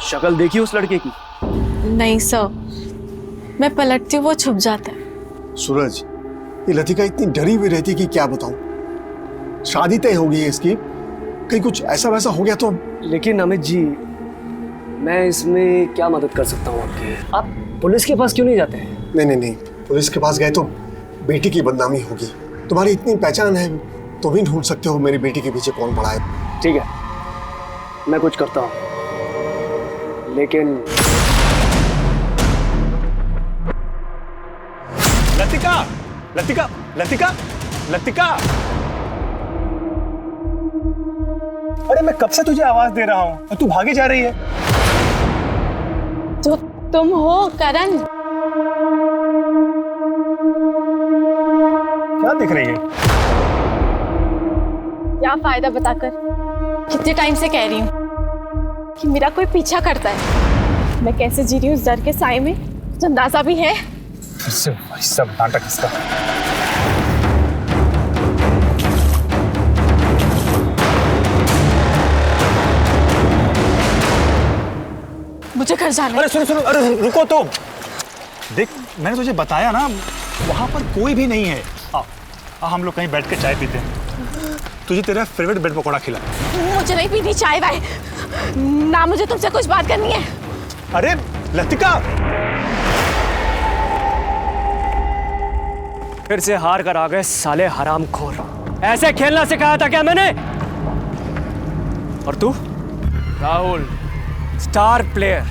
शक्ल देखी उस लड़के की? नहीं सर, मैं पलटती हूँ वो छुप जाता है। सूरज, ये लतिका इतनी डरी हुई रहती कि क्या बताऊं। शादी तय हो गई है इसकी, कहीं कुछ ऐसा वैसा हो गया तो। लेकिन अमित जी, मैं इसमें क्या मदद कर सकता हूँ आपकी? आप पुलिस के पास क्यों नहीं जाते हैं? नहीं, पुलिस के पास गए तो बेटी की बदनामी होगी। तुम्हारी इतनी पहचान है तो भी ढूंढ सकते हो मेरी बेटी के पीछे कौन पड़ा है। ठीक है, मैं कुछ करता हूँ, लेकिन लतिका, लतिका, लतिका, लतिका, अरे मैं कब से तुझे आवाज दे रहा हूँ और तू भागी जा रही है। तो तुम हो करण? क्या दिख रही है? क्या फायदा बताकर? कितने टाइम से कह रही हूँ कि मेरा कोई पीछा करता है। मैं कैसे जी रही हूँ इस डर के साए में, जो अंदाजा भी है। फिर से वही सब नाटक इसका। मुझे घर जाना है। अरे सुनो, अरे रुको तो। देख, मैंने तुझे बताया ना, वहां पर कोई भी नहीं है। हम लोग कहीं बैठ के चाय पीते हैं। तुझे तेरा फेवरेट ब्रेड पकौड़ा खिला। मुझे नहीं पीनी चाय वाय ना, मुझे तुमसे कुछ बात करनी है। अरे लतिका, फिर से हार कर आ गए साले हरामखोर। ऐसे खेलना सिखाया था क्या मैंने? और तू राहुल, स्टार प्लेयर,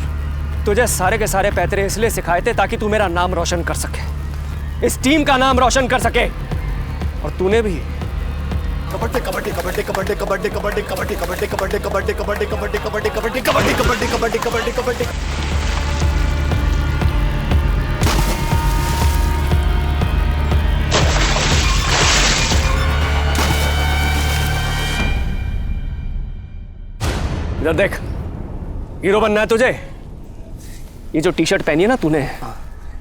तुझे सारे के सारे पैतरे इसलिए सिखाए थे ताकि तू मेरा नाम रोशन कर सके, इस टीम का नाम रोशन कर सके। और तूने भी कबड्डी कबड्डी कबड्डी कबड्डी कबड्डी कबड्डी कबड्डी कबड्डी कबड्डी कबड्डी कबड्डी कबड्डी कबड्डी कबड्डी कबड्डी कबड्डी कबड्डी कबड्डी कबड्डी। इधर देख, हीरो बनना है तुझे? ये जो टी शर्ट पहनी है ना तूने,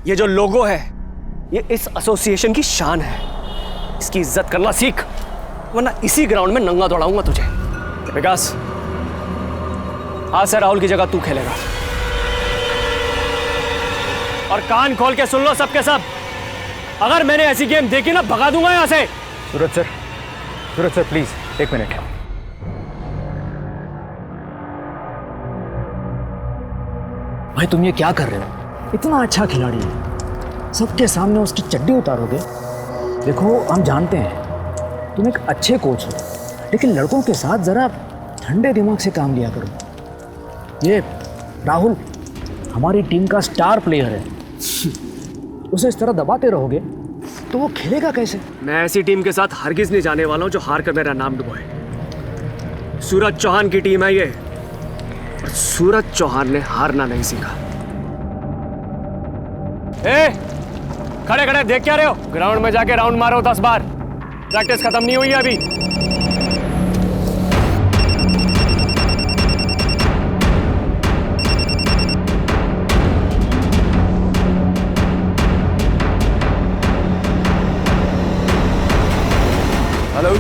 ये जो लोगो है, ये इस एसोसिएशन की शान है। इसकी इज्जत करना सीख, वरना इसी ग्राउंड में नंगा दौड़ाऊंगा तुझे। विकास, आज से राहुल की जगह तू खेलेगा। और कान खोल के सुन लो सबके सब, अगर मैंने ऐसी गेम देखी ना, भगा दूंगा यहां से। सूरज सर प्लीज एक मिनट। भाई तुम ये क्या कर रहे हो? इतना अच्छा खिलाड़ी है, सबके सामने उसकी चड्डी उतारोगे? देखो, हम जानते हैं तुम एक अच्छे कोच हो, लेकिन लड़कों के साथ जरा ठंडे दिमाग से काम लिया करो। ये राहुल हमारी टीम का स्टार प्लेयर है, उसे इस तरह दबाते रहोगे तो वो खेलेगा कैसे? मैं ऐसी टीम के साथ हरगिज नहीं जाने वाला हूं जो हार कर मेरा नाम डुबोए। सूरज चौहान की टीम है ये, और सूरज चौहान ने हारना नहीं सीखा। खड़े खड़े देख क्या रहे हो? ग्राउंड में जाके राउंड मारो 10 बार। प्रैक्टिस खत्म नहीं हुई है अभी। हेलो,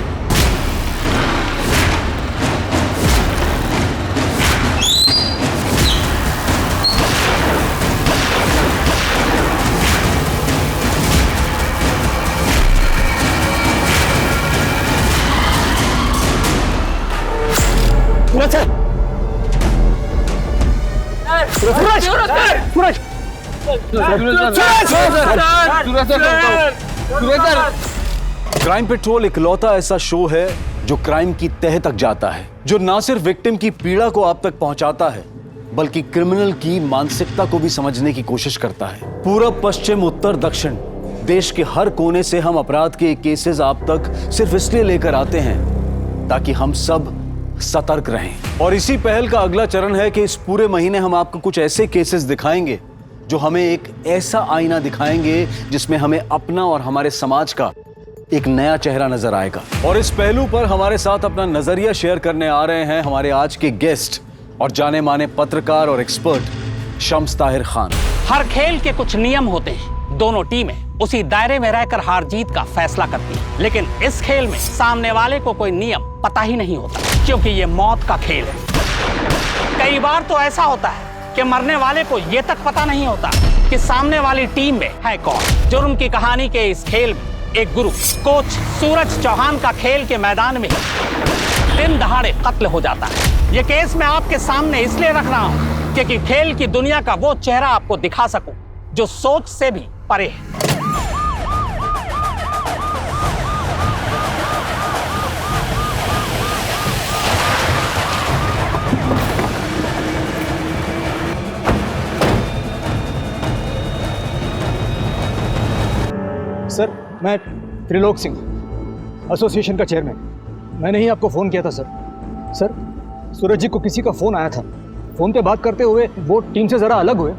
क्राइम पेट्रोल इकलौता ऐसा शो है जो क्राइम की तह तक जाता है, जो ना सिर्फ विक्टिम की पीड़ा को आप तक पहुंचाता है, बल्कि क्रिमिनल की मानसिकता को भी समझने की कोशिश करता है। पूरब, पश्चिम, उत्तर, दक्षिण, देश के हर कोने से हम अपराध के केसेस आप तक सिर्फ इसलिए लेकर आते हैं ताकि हम सब सतर्क रहें। और इसी पहल का अगला चरण है कि इस पूरे महीने हम आपको कुछ ऐसे केसेस दिखाएंगे जो हमें एक ऐसा आईना दिखाएंगे जिसमें हमें अपना और हमारे समाज का एक नया चेहरा नजर आएगा। और इस पहलू पर हमारे साथ अपना नजरिया शेयर करने आ रहे हैं हमारे आज के गेस्ट और जाने माने पत्रकार और एक्सपर्ट शम्स ताहिर खान। हर खेल के कुछ नियम होते हैं, दोनों टीमें उसी दायरे में रहकर हार जीत का फैसला करती हैं। लेकिन इस खेल में सामने वाले को कोई नियम पता ही नहीं होता, क्योंकि ये मौत का खेल है। कई बार तो ऐसा होता है कि मरने वाले को ये तक पता नहीं होता कि सामने वाली टीम में है कौन। जुर्म की कहानी के इस खेल में एक गुरु कोच सूरज चौहान का खेल के मैदान में दिन दहाड़े कत्ल हो जाता है। ये केस मैं आपके सामने इसलिए रख रहा हूं क्योंकि खेल की दुनिया का वो चेहरा आपको दिखा सकूं जो सोच से भी परे है। सर, मैं त्रिलोक सिंह, एसोसिएशन का चेयरमैन। मैंने ही आपको फ़ोन किया था सर, सूरज जी को किसी का फ़ोन आया था। फ़ोन पे बात करते हुए वो टीम से ज़रा अलग हुए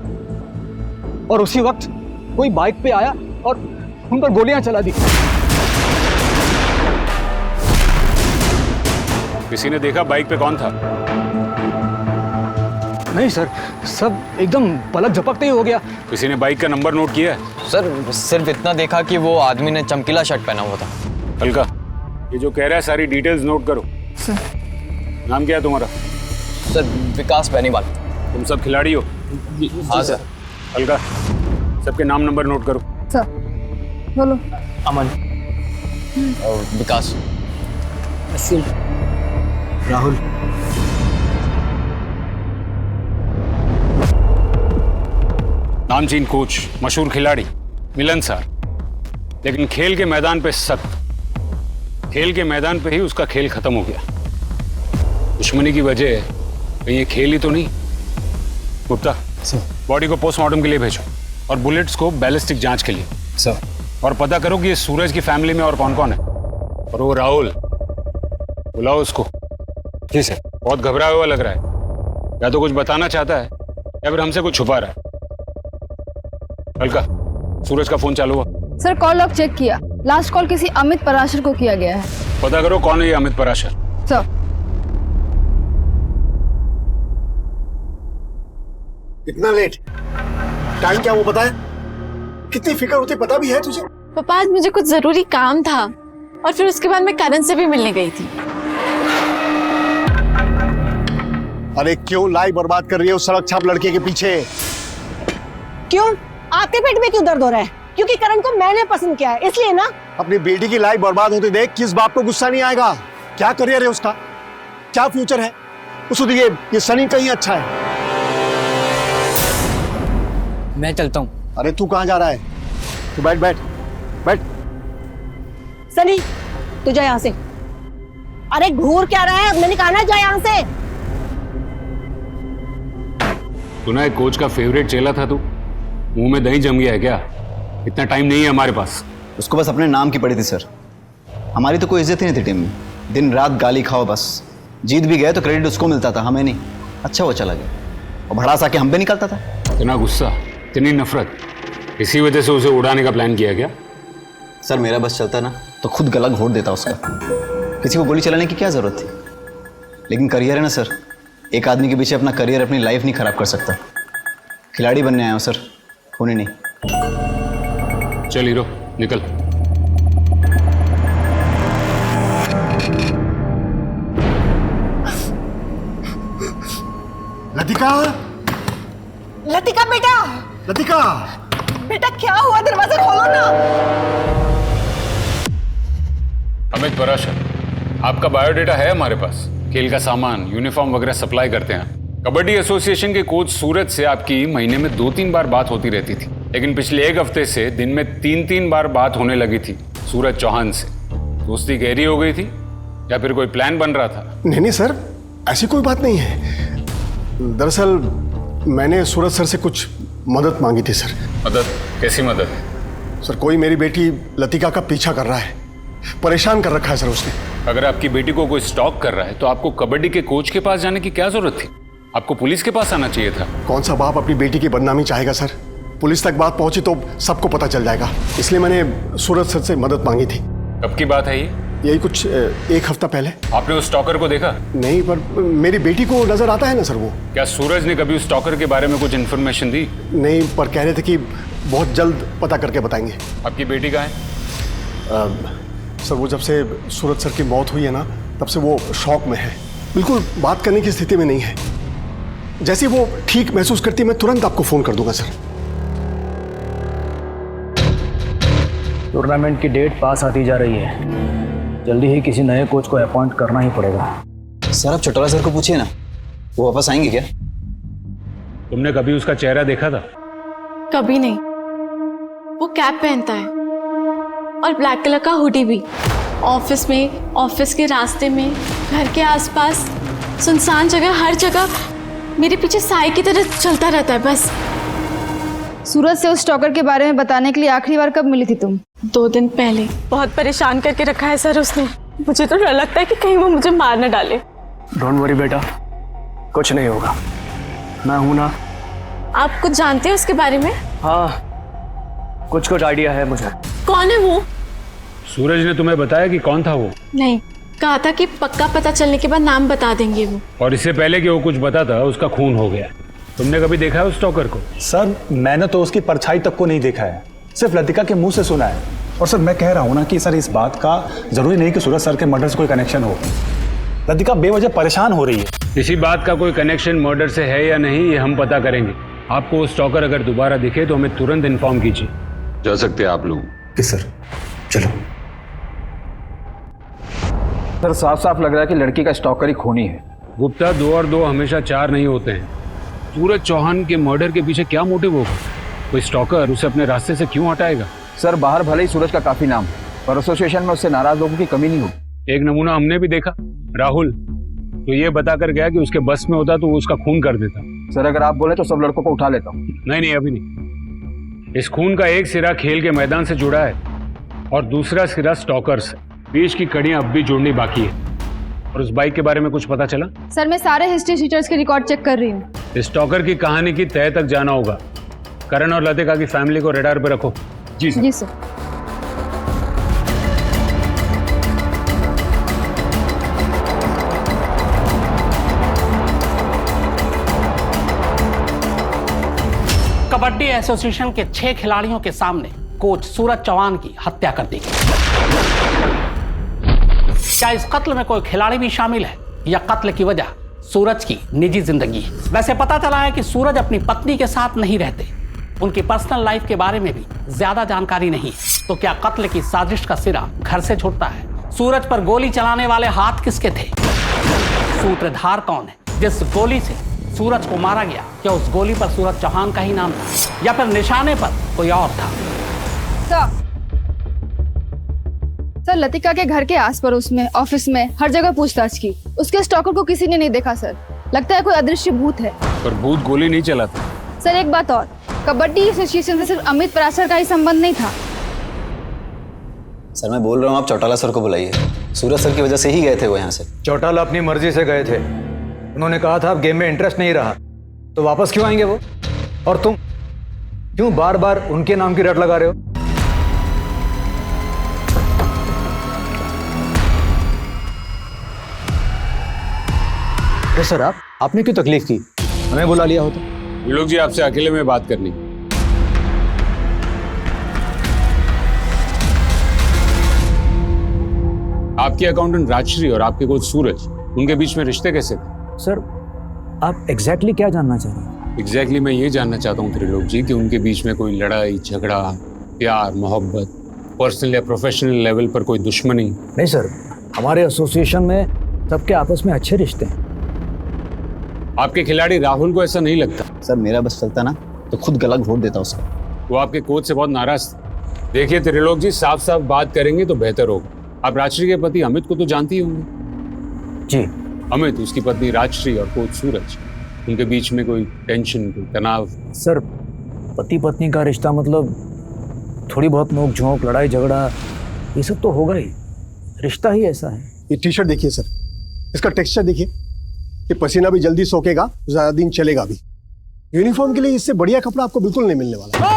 और उसी वक्त कोई बाइक पे आया और उन पर गोलियां चला दी। किसी ने देखा बाइक पे कौन था? नहीं सर, सब एकदम पलक झपकते ही हो गया। किसी ने बाइक का नंबर नोट किया है? सर, सिर्फ इतना देखा कि वो आदमी ने चमकीला शर्ट पहना हुआ था। हल्का, ये जो कह रहा है सारी डिटेल्स नोट करो। सर। नाम क्या है तुम्हारा? सर, विकास बेनीवाल। तुम सब खिलाड़ी हो? हाँ सर। हल्का, सबके नाम नंबर नोट करो। सर, बोलो। अमन, और विकास। राहुल, नामचीन कोच, मशहूर खिलाड़ी मिलनसार, लेकिन खेल के मैदान पे सख्त। खेल के मैदान पे ही उसका खेल खत्म हो गया। दुश्मनी की वजह कहीं ये खेल ही तो नहीं। गुप्ता, बॉडी को पोस्टमार्टम के लिए भेजो और बुलेट्स को बैलिस्टिक जांच के लिए। सर। और पता करो कि ये सूरज की फैमिली में और कौन कौन है। और वो राहुल, बुलाओ उसको। जी सर। बहुत घबराया हुआ लग रहा है, या तो कुछ बताना चाहता है या फिर हमसे कुछ छुपा रहा है। हल्का, सूरज का फोन चालू हुआ? सर, कॉल लॉग चेक किया। लास्ट कॉल किसी अमित पराशर को किया गया है। पता करो कौन है ये अमित पराशर। सर। इतना लेट? टाइम क्या वो बताए? कितनी फिक्र होती पता भी है तुझे? पापा, आज मुझे कुछ जरूरी काम था और फिर उसके बाद मैं करण से भी मिलने गई थी। अरे क्यों लाई बर्बाद कर रही है उस सड़क छाप लड़के के पीछे? क्यों? आपके पेट में क्यों दर्द हो रहा है? क्योंकि करण को मैंने पसंद किया है, इसलिए ना। अपनी बेटी की लाइफ बर्बाद होते देख किस बाप को गुस्सा नहीं आएगा? क्या करियर है उसका, क्या फ्यूचर है? उसको ये सनी कहीं अच्छा है। मैं चलता हूँ। अरे तू कहाँ जा रहा है? तू बैठ बैठ बैठ। सनी, तू जा यहाँ से। अरे घूर क्या रहा है? मैंने कहा ना जा यहाँ से। सुना है कोच का फेवरेट चेला था तू? मुंह में दही जम गया है क्या? इतना टाइम नहीं है हमारे पास। उसको बस अपने नाम की पड़ी थी सर। हमारी तो कोई इज्जत ही नहीं थी टीम में। दिन रात गाली खाओ बस। जीत भी गए तो क्रेडिट उसको मिलता था, हमें नहीं। अच्छा वो चला गया और भड़ास आके हम पे निकलता था। इतना गुस्सा, इतनी नफरत, इसी वजह से उसे उड़ाने का प्लान किया गया? सर, मेरा बस चलता ना तो खुद गला घोट देता उसका। किसी को गोली चलाने की क्या जरूरत थी? लेकिन करियर है ना सर, एक आदमी के पीछे अपना करियर, अपनी लाइफ नहीं खराब कर सकता। खिलाड़ी बनने आया हूँ सर, होने नहीं। चल हीरो, निकल। लतिका, लतिका बेटा, लतिका, बेटा क्या हुआ? दरवाजा खोलो ना। अमित पराशर, आपका बायोडेटा है हमारे पास। खेल का सामान, यूनिफॉर्म वगैरह सप्लाई करते हैं। कबड्डी एसोसिएशन के कोच सूरज से आपकी महीने में 2-3 बार बात होती रहती थी, लेकिन पिछले 1 हफ्ते से दिन में 3-3 बार बात होने लगी थी सूरज चौहान से। दोस्ती गहरी हो गई थी या फिर कोई प्लान बन रहा था? नहीं सर, ऐसी कोई बात नहीं है। दरअसल मैंने सूरज सर से कुछ मदद मांगी थी सर। मदद? कैसी मदद? सर, कोई मेरी बेटी लतिका का पीछा कर रहा है, परेशान कर रखा है सर उसने। अगर आपकी बेटी को कोई स्टॉक कर रहा है तो आपको कबड्डी के कोच के पास जाने की क्या जरूरत थी? आपको पुलिस के पास आना चाहिए था। कौन सा बाप अपनी बेटी की बदनामी चाहेगा सर? पुलिस तक बात पहुंची तो सबको पता चल जाएगा, इसलिए मैंने सूरज सर से मदद मांगी थी। कब की बात है ये? यही कुछ 1 हफ्ता पहले। आपने उस स्टॉकर को देखा? नहीं, पर मेरी बेटी को नजर आता है ना सर वो। क्या सूरज ने कभी उस स्टॉकर के बारे में कुछ इन्फॉर्मेशन दी? नहीं, पर कह रहे थे कि बहुत जल्द पता करके बताएंगे। आपकी बेटी कहाँ है? सर, वो जब से सूरज सर की मौत हुई है ना, तब से वो शॉक में है, बिल्कुल बात करने की स्थिति में नहीं है। जैसे वो ठीक महसूस करती है मैं तुरंत आपको फोन कर दूंगा सर। टूर्नामेंट की डेट पास आती जा रही है, जल्दी ही किसी नए कोच को अपॉइंट करना ही पड़ेगा। सर आप चौटाला सर को पूछिए ना, वो वापस आएंगे क्या? तुमने कभी उसका चेहरा देखा था? कभी नहीं। वो कैप पहनता है और ब्लैक कलर का हुडी भी। ऑफिस में, ऑफिस के रास्ते में, घर के आसपास, सुनसान जगह, हर जगह मेरे पीछे साए की तरह चलता रहता है बस। सूरज से उस स्टॉकर के बारे में बताने के लिए आखिरी बार कब मिली थी तुम? 2 दिन पहले। बहुत परेशान करके रखा है सर उसने। मुझे तो डर लगता है कि कहीं वो मुझे मार न डाले। डोंट वरी बेटा, कुछ नहीं होगा, मैं हूं ना। आप कुछ जानते हैं उसके बारे में? हाँ, कुछ आइडिया है मुझे। कौन है वो? सूरज ने तुम्हें बताया कि कौन था वो? नहीं, कहा था कि पक्का पता चलने के बाद नाम बता देंगे वो। और इससे पहले कि वो कुछ बताता उसका खून हो गया। तुमने कभी देखा है उस स्टॉकर को? सर मैंने तो उसकी परछाई तक को नहीं देखा है, सिर्फ लतिका के मुंह से सुना है। और सर मैं कह रहा हूँ ना कि सर इस बात का जरूरी नहीं कि सूरज सर के मर्डर से कोई कनेक्शन हो। लतिका बेवजह परेशान हो रही है। किसी बात का कोई कनेक्शन मर्डर से है या नहीं ये हम पता करेंगे। आपको वो स्टॉकर अगर दोबारा दिखे तो हमें तुरंत इन्फॉर्म कीजिए। जा सकते हैं आप लोग? सर चलो। सर साफ साफ लग रहा है कि लड़की का स्टॉकर ही खूनी है। गुप्ता, 2 और 2 हमेशा 4 नहीं होते हैं। सूरज चौहान के मर्डर के पीछे क्या मोटिव होगा? कोई स्टॉकर उसे अपने रास्ते से क्यों हटाएगा? सर बाहर भले ही सूरज का काफी नाम है, पर एसोसिएशन में उससे नाराज लोगों की कमी नहीं होगी। एक नमूना हमने भी देखा, राहुल तो ये बताकर गया कि उसके बस में होता तो वो उसका खून कर देता। सर अगर आप बोले तो सब लड़कों को उठा लेता हूँ। नहीं, अभी नहीं। इस खून का एक सिरा खेल के मैदान से जुड़ा है और दूसरा सिरा स्टॉकर से। बीच की कड़ियां अब भी जोड़नी बाकी है। और उस बाइक के बारे में कुछ पता चला? सर मैं सारे हिस्ट्री शीटर्स के रिकॉर्ड चेक कर रही हूँ। इस स्टॉकर की कहानी की तह तक जाना होगा। करण और लतिका की फैमिली को रडार पे रखो। जी सर। जी सर। कबड्डी एसोसिएशन के 6 खिलाड़ियों के सामने कोच सूरज चौहान की हत्या कर दी गई। क्या इस कत्ल में कोई खिलाड़ी भी शामिल है या कत्ल की वजह सूरज की निजी जिंदगी है? वैसे पता चला है कि सूरज अपनी पत्नी के साथ नहीं रहते, उनकी पर्सनल लाइफ के बारे में भी ज्यादा जानकारी नहीं है। तो क्या कत्ल की साजिश का सिरा घर से छूटता है? सूरज पर गोली चलाने वाले हाथ किसके थे? सूत्रधार कौन है जिस गोली से सूरज को मारा गया? क्या उस गोली पर सूरज चौहान का ही नाम था या फिर निशाने पर कोई और था? सर लतिका के घर के आस पड़ोस में, ऑफिस में, हर जगह पूछताछ की। उसके स्टॉकर को किसी ने नहीं देखा सर। लगता है कोई अदृश्य भूत है। पर भूत गोली नहीं चलाता। सर एक बात और, कबड्डी एसोसिएशन से सिर्फ अमित पराशर का ही संबंध नहीं था। सर मैं बोल रहा हूँ आप चौटाला सर को बुलाइए। सूरज सर की वजह से ही गए थे वो यहाँ से। चौटाला अपनी मर्जी से गए थे। उन्होंने कहा था अब गेम में इंटरेस्ट नहीं रहा, तो वापस क्यों आएंगे वो? और तुम क्यों बार बार उनके नाम की रट लगा रहे हो? तो सर आपने क्यों तकलीफ की? हमें बुला लिया होता। लोग जी आपसे अकेले में बात करनी। आपके अकाउंटेंट राजश्री और आपके कोच सूरज, उनके बीच में रिश्ते कैसे थे? सर आप एग्जैक्टली क्या जानना चाह रहे हैं? एग्जैक्टली मैं ये जानना चाहता हूँ त्रिलोक जी कि उनके बीच में कोई लड़ाई झगड़ा, प्यार, मोहब्बत, पर्सनल या प्रोफेशनल लेवल पर कोई दुश्मनी? नहीं सर, हमारे एसोसिएशन में सबके आपस में अच्छे रिश्ते हैं। आपके खिलाड़ी राहुल को ऐसा नहीं लगता? सर मेरा बस चलता ना तो खुद गला घोट देता उसका। वो आपके कोच से बहुत नाराज थे। देखिए त्रिलोक जी, साफ साफ बात करेंगे तो बेहतर होगा। आप राजश्री के पति अमित को तो जानती ही होंगे। जी। अमित, उसकी पत्नी राजश्री और कोच सूरज, उनके बीच में कोई टेंशन, कोई तनाव? सर पति पत्नी का रिश्ता मतलब थोड़ी बहुत नोक झोंक, लड़ाई झगड़ा, ये सब तो होगा ही। रिश्ता ही ऐसा है। ये टी शर्ट देखिए सर, इसका टेक्सचर देखिए। ये पसीना भी जल्दी सोखेगा, ज्यादा दिन चलेगा भी। यूनिफॉर्म के लिए इससे बढ़िया कपड़ा आपको बिल्कुल नहीं मिलने वाला।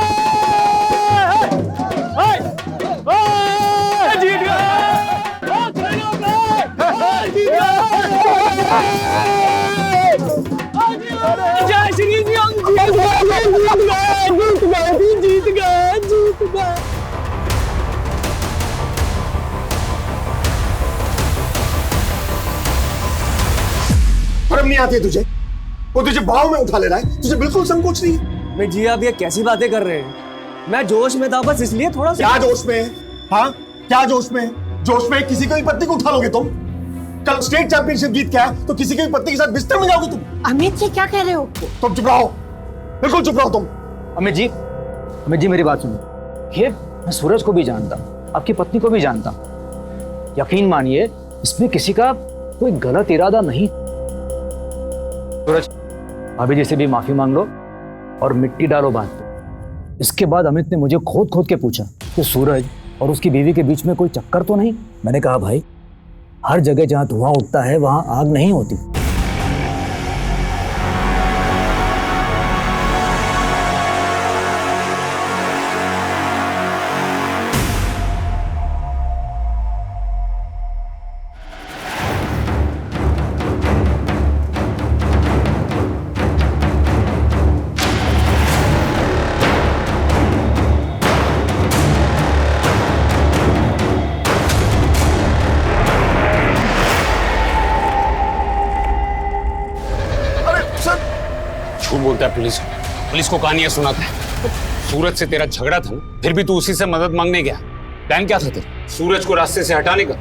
शर्म नहीं आती है तुझे? वो तुझे बाहों में उठा ले रहा है, तुझे बिल्कुल संकोच नहीं है। मैं जी आप ये कैसी बातें कर रहे हैं? मैं जोश में था बस, इसलिए थोड़ा सा। क्या जोश में? हाँ, क्या जोश में? जोश में किसी की भी पत्नी को उठा लोगे तुम? कल स्टेट चैंपियनशिप जीत के आए तो किसी की भी पत्नी के साथ बिस्तर में जाओगे तुम? अमित, ये क्या कह रहे हो? तुम चुप रहो, बिल्कुल चुप रहो तुम। अमित जी मेरी बात सुनिए। ये मैं सूरज को भी जानता हूँ, आपकी पत्नी को भी जानता हूँ। यकीन मानिए इसमें किसी का कोई गलत इरादा नहीं। सूरज, भाभी जी से भी माफी मांग लो और मिट्टी डालो बात पे। इसके बाद अमित ने मुझे खोद के पूछा कि सूरज और उसकी बीवी के बीच में कोई चक्कर तो नहीं। मैंने कहा भाई, हर जगह जहां धुआं उठता है वहां आग नहीं होती। झूठ बोलता है पुलिस को कहानियां सुनाता है। सूरज से तेरा झगड़ा था ना, फिर भी तू उसी से मदद मांगने गया। प्लान क्या था तेरा? सूरज को रास्ते से हटाने का।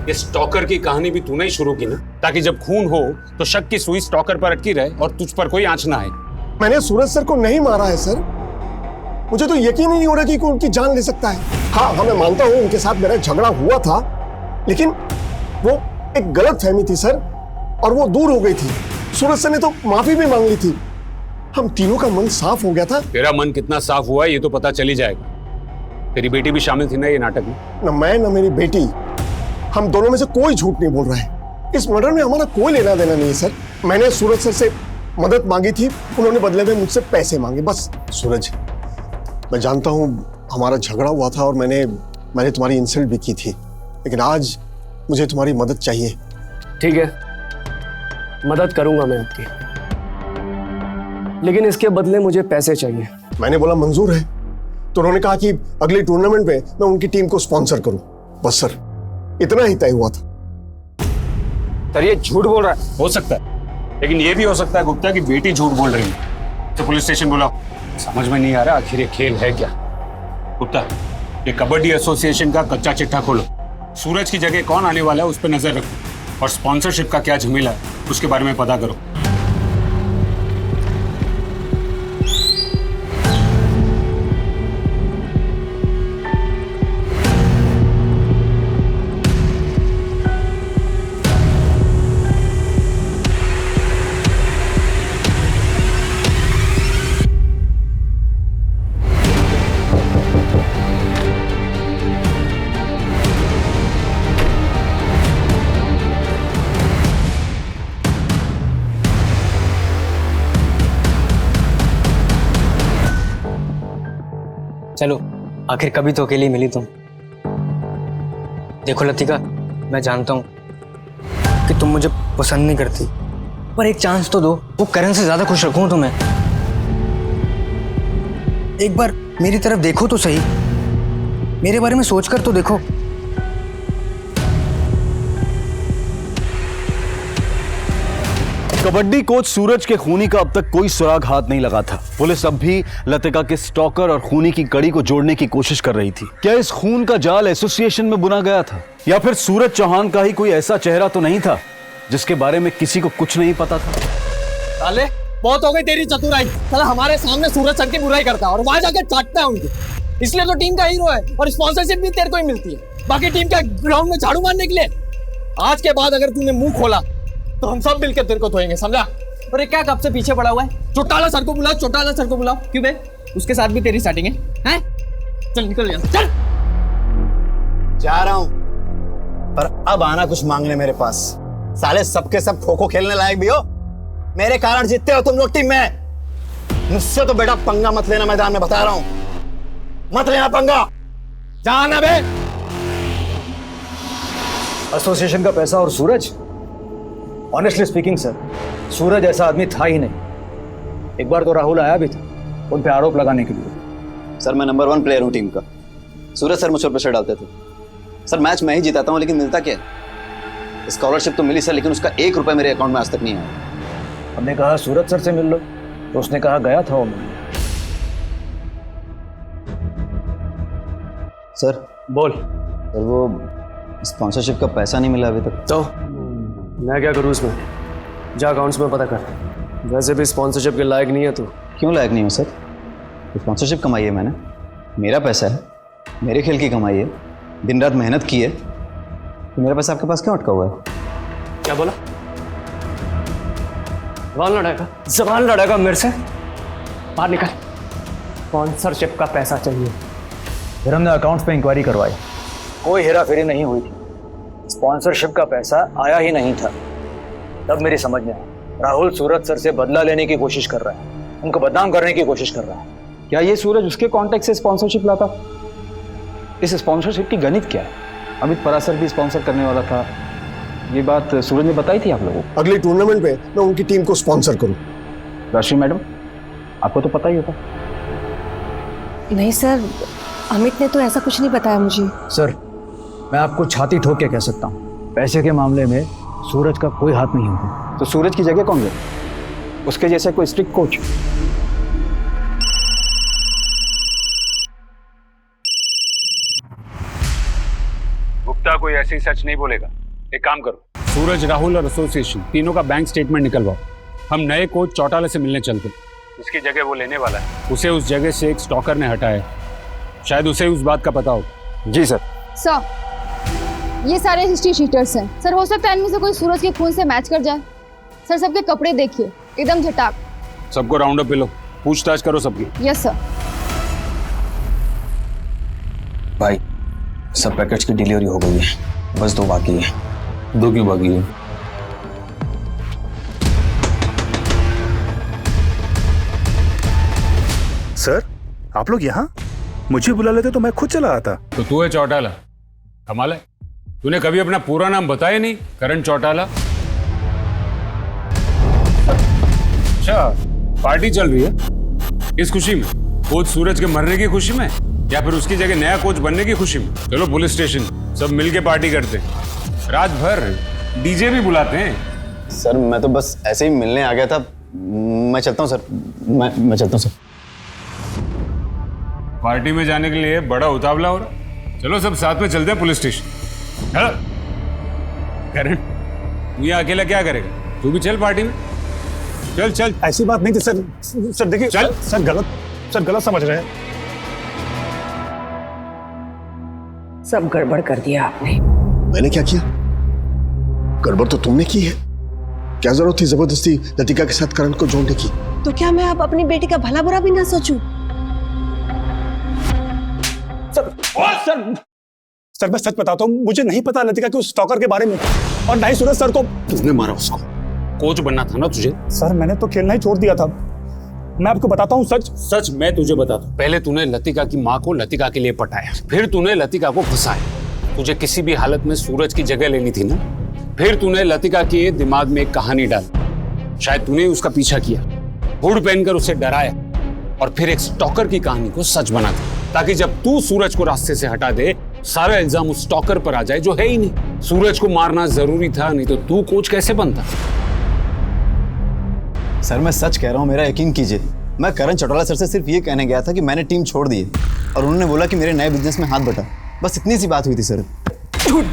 ये स्टॉकर की कहानी भी तूने ही शुरू की ना, ताकि जब खून हो तो शक की सुई स्टॉकर पर अटकी रहे और तुझ पर कोई आंच ना आए। मैंने सूरज सर को नहीं मारा है सर, मुझे तो यकीन ही नहीं हो रहा कि कोई उनकी जान ले सकता है। हाँ, मैं मानता हूँ उनके साथ मेरा झगड़ा हुआ था, लेकिन वो एक गलत फहमी थी सर, और वो दूर हो गई थी। सूरज सर ने तो माफी भी मांग ली थी। हम तीनों का मन साफ हो गया था। तेरा मन कितना साफ हुआ ये तो पता चल ही जाएगा। तेरी बेटी भी शामिल थी ना ये नाटक में? न मैं न मेरी बेटी, हम दोनों में से कोई झूठ नहीं बोल रहा है। इस मर्डर में हमारा कोई लेना देना नहीं है सर। मैंने सूरज सर से मदद मांगी थी, उन्होंने बदले में मुझसे पैसे मांगे, बस। सूरज, मैं जानता हूँ हमारा झगड़ा हुआ था और मैंने तुम्हारी इंसल्ट भी की थी, लेकिन आज मुझे तुम्हारी मदद चाहिए। ठीक है, मदद करूंगा मैं आपकी, लेकिन इसके बदले मुझे पैसे चाहिए। मैंने बोला मंजूर है, तो उन्होंने कहा कि अगले टूर्नामेंट में मैं उनकी टीम को स्पॉन्सर करूं। बस सर, इतना ही तय हुआ था। सर ये झूठ बोल रहा है। हो सकता है, लेकिन ये भी हो सकता है गुप्ता की बेटी झूठ बोल रही है। तो पुलिस स्टेशन बुलाओ। समझ में नहीं आ रहा आखिर ये खेल है क्या। गुप्ता, ये कबड्डी एसोसिएशन का कच्चा चिट्ठा खोलो। सूरज की जगह कौन आने वाला है उस पर नजर रखो, और स्पॉन्सरशिप का क्या झमेला है उसके बारे में पता करो। चलो, आखिर कभी तो अकेली मिली तुम। देखो लतिका, मैं जानता हूँ कि तुम मुझे पसंद नहीं करती, पर एक चांस तो दो। वो करण से ज्यादा खुश रखूं तुम्हें। एक बार मेरी तरफ देखो तो सही, मेरे बारे में सोचकर तो देखो। कबड्डी कोच सूरज के खूनी का अब तक कोई सुराग हाथ नहीं लगा था। पुलिस अब भी लतिका के स्टॉकर और खूनी की कड़ी को जोड़ने की कोशिश कर रही थी। क्या इस खून का जाल एसोसिएशन में बुना गया था, या फिर सूरज चौहान का ही कोई ऐसा चेहरा तो नहीं था जिसके बारे में किसी को कुछ नहीं पता था? साले, बहुत हो गई तेरी चतुराई। साला हमारे सामने सूरज सर की बुराई करता है और वहां जाके चाटता है उनकी। इसलिए तो टीम का हीरो है, और स्पॉन्सरशिप भी तेरे को ही मिलती है, बाकी टीम का ग्राउंड में झाड़ू मारने के लिए। आज के बाद अगर तूने मुंह खोला तो हम सब मिलकर तेरे को धोएंगे, समझा? और ये क्या कब से पीछे पड़ा हुआ है? चौटाला सर को बुलाओ, चौटाला सर को बुलाओ। क्यों बे, उसके साथ भी तेरी सेटिंग है? हैं? चल निकल यहाँ से, चल। जा रहा हूं, पर अब आना कुछ मांगने मेरे पास। साले सबके सब खो खो खेलने लायक भी हो, मेरे कारण जीतते हो तुम लोग टीम में। मुझसे तो बेटा पंगा मत लेना, मैदान में बता रहा हूं, मत लेना पंगा। जाना बे। एसोसिएशन का पैसा और सूरज, ऑनेस्टली स्पीकिंग सर, सूरज ऐसा आदमी था ही नहीं। एक बार तो राहुल आया भी था उन पे आरोप लगाने के लिए। सर मैं नंबर 1 प्लेयर हूं टीम का। सूरज सर मुझ पर प्रेशर डालते थे। सर मैच मैं ही जिताता हूं, लेकिन मिलता क्या है? स्कॉलरशिप तो मिली सर, लेकिन उसका 1 रुपया मेरे अकाउंट में आज तक नहीं आया। हमने कहा सूरज सर से मिल लो, तो उसने कहा गया था वो मिलने। सर बोल। सर वो स्पॉन्सरशिप का पैसा नहीं मिला अभी तक। तो मैं क्या करूँ इसमें? जा अकाउंट्स में पता कर। वैसे भी स्पॉन्सरशिप के लायक नहीं है तू। क्यों लायक नहीं हो सर? स्पॉन्सरशिप कमाई है मैंने, मेरा पैसा है, मेरे खेल की कमाई है, दिन रात मेहनत की है, तो मेरा पैसा आपके पास क्यों अटका हुआ है? क्या बोला? जबान लड़ेगा मेरे से? बाहर निकल। स्पॉन्सरशिप का पैसा चाहिए। फिर हमने अकाउंट्स पे इंक्वायरी करवाई, कोई हेराफेरी नहीं हुई थी, स्पॉन्सरशिप का पैसा आया ही नहीं था। तब मेरी समझ में आया राहुल सूरज सर से बदला लेने की कोशिश कर रहा है, उनको बदनाम करने की कोशिश कर रहा है। क्या ये सूरज उसके कॉन्टेक्ट से स्पॉन्सरशिप लाता? इस स्पॉन्सरशिप की गणित क्या है? अमित परासर भी स्पॉन्सर करने वाला था, ये बात सूरज ने बताई थी आप लोगों को? अगली टूर्नामेंट में मैं उनकी टीम को स्पॉन्सर करूं। राशि मैडम, आपको तो पता ही होता। नहीं सर, अमित ने तो ऐसा कुछ नहीं बताया मुझे। सर, मैं आपको छाती ठोक के कह सकता हूँ, पैसे के मामले में सूरज का कोई हाथ नहीं होगा। तो सूरज की जगह कौन ले? उसके जैसे कोई स्ट्रिक्ट कोच? गुप्ता कोई ऐसी सच नहीं बोलेगा। एक काम करो, सूरज, राहुल और एसोसिएशन तीनों का बैंक स्टेटमेंट निकलवाओ। हम नए कोच चौटाला से मिलने चलते। इसकी जगह वो लेने वाला है, उसे उस जगह से एक स्टॉकर ने हटाया। शायद उसे उस बात का पता हो। जी सर। सर, ये सारे हिस्ट्री शीटर्स हैं सर, हो सकता है इनमें से कोई सूरज के खून से मैच कर जाए। सर, सबके कपड़े देखिए, एकदम झटाक। सबको राउंड अप पे लो, पूछताछ करो सबकी। Yes sir. भाई सब पैकेट्स की डिलीवरी हो गई है, बस 2 बाकी है। 2 क्यों बाकी है? सर, आप लोग यहाँ? मुझे बुला लेते तो मैं खुद चला आता। तो तू है चौटाला? कमाल है, तूने कभी अपना पूरा नाम बताया नहीं। करण चौटाला। अच्छा, पार्टी चल रही है इस खुशी में? कोच सूरज के मरने की खुशी में, या फिर उसकी जगह नया कोच बनने की खुशी में? चलो पुलिस स्टेशन, सब मिलके पार्टी करते हैं, रात भर डीजे भी बुलाते हैं। सर मैं तो बस ऐसे ही मिलने आ गया था, मैं चलता हूँ सर। मैं चलता हूँ सर। पार्टी में जाने के लिए बड़ा उतावला हो रहा। चलो सब साथ में चलते हैं पुलिस स्टेशन। चलो। करण, तू यहाँ अकेला क्या करेगा? तू भी चल पार्टी में। चल चल। ऐसी बात नहीं थी सर। सर देखिए, चल। सर गलत समझ रहे हैं। सब गड़बड़ कर दिया आपने। मैंने क्या किया? गड़बड़ तो तुमने की है। क्या जरूरत थी जबरदस्ती लतिका के साथ करण को जोड़ने की? तो क्या मैं अब अपनी बेटी का भला बुरा भी ना सोचूं? सर मैं सच बताता हूँ, मुझे नहीं पता लतिका के उस स्टॉकर के बारे में, और ना ही सूरज सर को। तुमने मारा उसको? कोच बनना था ना तुझे। सर मैंने तो खेलना ही छोड़ दिया था। मैं आपको बताता हूँ सच मैं तुझे बताता हूँ। पहले तूने लतिका की माँ को लतिका के लिए पटाया, फिर तूने लतिका को फंसाया। तुझे किसी भी हालत में सूरज की जगह लेनी थी ना। फिर तूने लतिका के दिमाग में एक कहानी डाली, शायद तूने उसका पीछा किया, हुड पहनकर उसे डराया, और फिर एक स्टॉकर की कहानी को सच बना दिया, ताकि जब तू सूरज को रास्ते से हटा दे, सारा इल्जाम उस स्टॉकर पर आ जाए जो है ही नहीं। सूरज को मारना जरूरी था, नहीं तो तू कोच कैसे बनता? सर मैं सच कह रहा हूँ, मेरा यकीन कीजिए। मैं करण चौटाला सर से सिर्फ ये कहने गया था कि मैंने टीम छोड़ दी है, और उन्होंने बोला कि मेरे नए बिजनेस में हाथ बटा। बस इतनी सी बात हुई थी सर। झूठ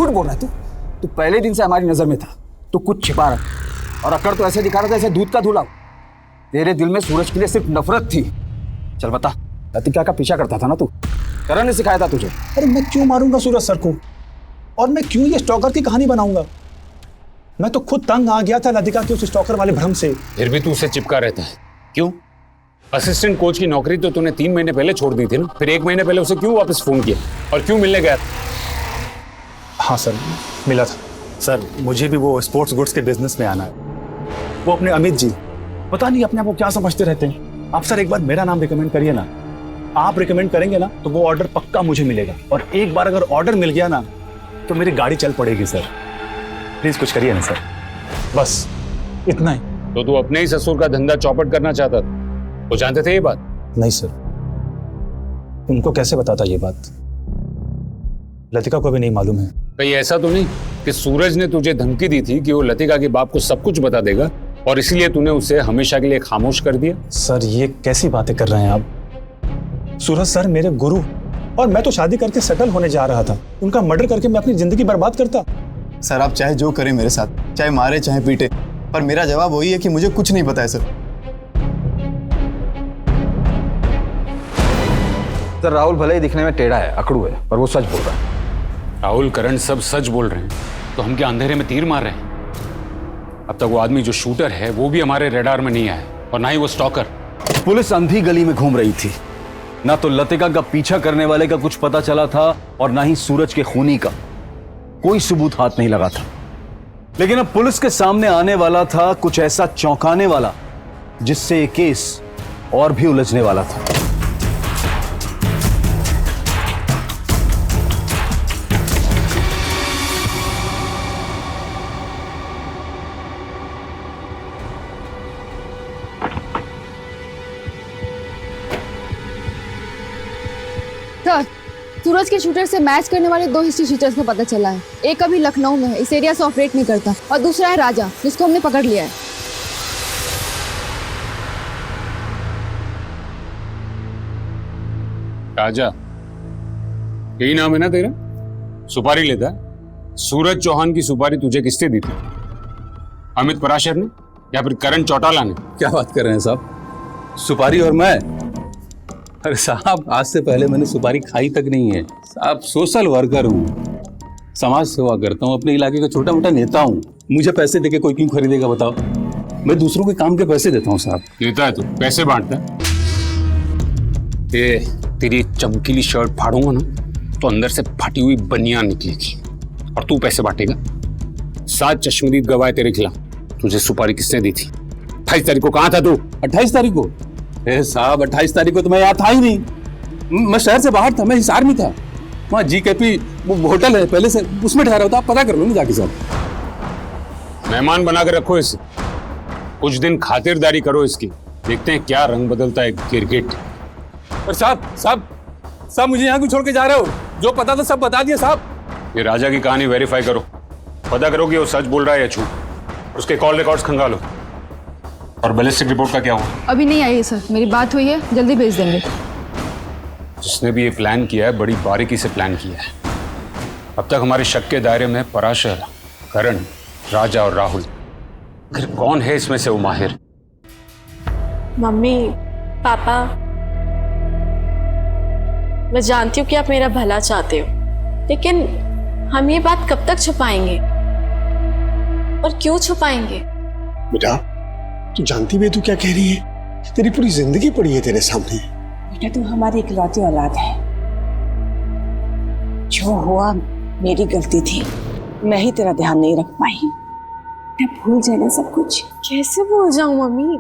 बोल रहा है तू पहले दिन से हमारी नजर में था। तू कुछ छिपा रहा, और अकड़ तो ऐसे दिखा रहा था जैसे दूध का धुला। तेरे दिल में सूरज के लिए सिर्फ नफरत थी। चल बता, लतिका का पीछा करता था ना तू? करण ने सिखाया था तुझे। अरे मैं क्यों मारूंगा सूरज सर को, और मैं क्यों ये स्टॉकर की कहानी बनाऊंगा? मैं तो खुद तंग आ गया था लतिका के उस स्टॉकर वाले भ्रम से। फिर भी तू उसे चिपका रहता है, क्यों? असिस्टेंट कोच की नौकरी तो तूने 3 महीने पहले छोड़ दी थी ना, फिर 1 महीने पहले उसे क्यों वापस फोन किया, और क्यों मिलने गया था? हाँ सर, मिला था। सर मुझे भी वो स्पोर्ट्स गुड्स के बिजनेस में आना है। वो अपने अमित जी पता नहीं अपने आप को क्या समझते रहते हैं। आप सर एक बार मेरा नाम रिकमेंड करिए ना। आप रिकमेंड करेंगे ना तो वो ऑर्डर पक्का मुझे मिलेगा, और एक बार अगर ऑर्डर मिल गया ना तो मेरी गाड़ी चल पड़ेगी। सर प्लीज कुछ करिए ना सर, बस इतना ही। तो तू अपने ही ससुर का धंधा चौपट करना चाहता था, वो जानते थे ये बात? नहीं सर, उनको कैसे बताता ये बात? लतिका को भी नहीं मालूम है। कहीं ऐसा तो नहीं कि सूरज ने तुझे धमकी दी थी कि वो लतिका के बाप को सब कुछ बता देगा और इसलिए तूने उसे हमेशा के लिए खामोश कर दिया। सर ये कैसी बातें कर रहे हैं आप? सूरज सर मेरे गुरु, और मैं तो शादी करके सेटल होने जा रहा था। उनका मर्डर करके मैं अपनी जिंदगी बर्बाद करता? सर आप चाहे जो करें मेरे साथ, चाहे मारे चाहे पीटे, पर मेरा जवाब वही है कि मुझे कुछ नहीं पता है सर। सर राहुल भले ही दिखने में टेढ़ा है, अकड़ू है, पर वो सच बोल रहा है। राहुल करण सब सच बोल रहे हैं, तो हम क्या अंधेरे में तीर मार रहे हैं? अब तक वो आदमी जो शूटर है वो भी हमारे रेडार में नहीं आया, और ना ही वो स्टॉकर। पुलिस अंधी गली में घूम रही थी। ना तो लतिका का पीछा करने वाले का कुछ पता चला था, और ना ही सूरज के खूनी का कोई सबूत हाथ नहीं लगा था। लेकिन अब पुलिस के सामने आने वाला था कुछ ऐसा चौंकाने वाला, जिससे ये केस और भी उलझने वाला था। सर, सूरज के शूटर से मैच करने वाले 2 हिस्ट्री शूटर्स का पता चला है। एक अभी लखनऊ में है, इस एरिया से ऑपरेट नहीं करता, और दूसरा है राजा, जिसको हमने पकड़ लिया है। राजा, यही नाम है ना तेरा? सुपारी लेता है? सूरज चौहान की सुपारी तुझे किसने दी थी? अमित पराशर ने या फिर करण चौटाला ने? क्या बात कर रहे हैं साहब? सुपारी और मैं? अरे साहब, आज से पहले मैंने सुपारी खाई तक नहीं है साहब। सोशल वर्कर हूँ, समाज सेवा करता हूँ, अपने इलाके का छोटा मोटा नेता हूँ। मुझे पैसे देके कोई क्यों खरीदेगा बताओ? मैं दूसरों के काम के पैसे देता हूँ साहब। नेता है तू, पैसे बांटता है? ये तेरी चमकीली शर्ट फाड़ूंगा ना तो अंदर से फटी हुई बनियान निकलेगी, और तू पैसे बांटेगा। 7 चश्मदीद गवाह तेरे खिलाफ। तुझे सुपारी किसने दी थी? 28 तारीख को कहाँ था तू? 28 तारीख को? साहब 28 तारीख को तो मैं यहाँ था ही नहीं। मैं शहर से बाहर था, मैं हिसार में था। वहाँ GKP वो होटल है पहले से, उसमें ठहरा होता। आप पता कर लो ना जाके साहब। मेहमान बना कर रखो इसे, कुछ दिन खातिरदारी करो इसकी, देखते हैं क्या रंग बदलता है क्रिकेट। और साहब मुझे यहाँ क्यों छोड़ के जा रहे हो? जो पता था सब बता दिया साहब। ये राजा की कहानी वेरीफाई करो, पता करो कि वो सच बोल रहा है या झूठ। उसके कॉल रिकॉर्ड्स खंगालो। और बैलिस्टिक रिपोर्ट का क्या हुआ? अभी नहीं आई है सर, मेरी बात हुई है, जल्दी भेज देंगे। जिसने भी ये प्लान किया है बड़ी बारीकी से प्लान किया है। अब तक हमारे शक के दायरे में पराशर, करण, राजा और राहुल। आखिर कौन है इसमें से वो माहिर? मम्मी, पापा, मैं जानती हूँ कि आप मेरा भला चाहते हो, लेकिन हम ये बात कब तक छुपाएंगे और क्यों छुपाएंगे? बेटा, तू जानती भी है तू क्या कह रही है? तेरी पूरी जिंदगी पड़ी है तेरे सामने। बेटा तू हमारी इकलौती औलाद है। जो हुआ मेरी गलती थी, मैं ही तेरा ध्यान नहीं रख पाई। मैं भूल जाना सब कुछ। कैसे भूल जाऊं मम्मी?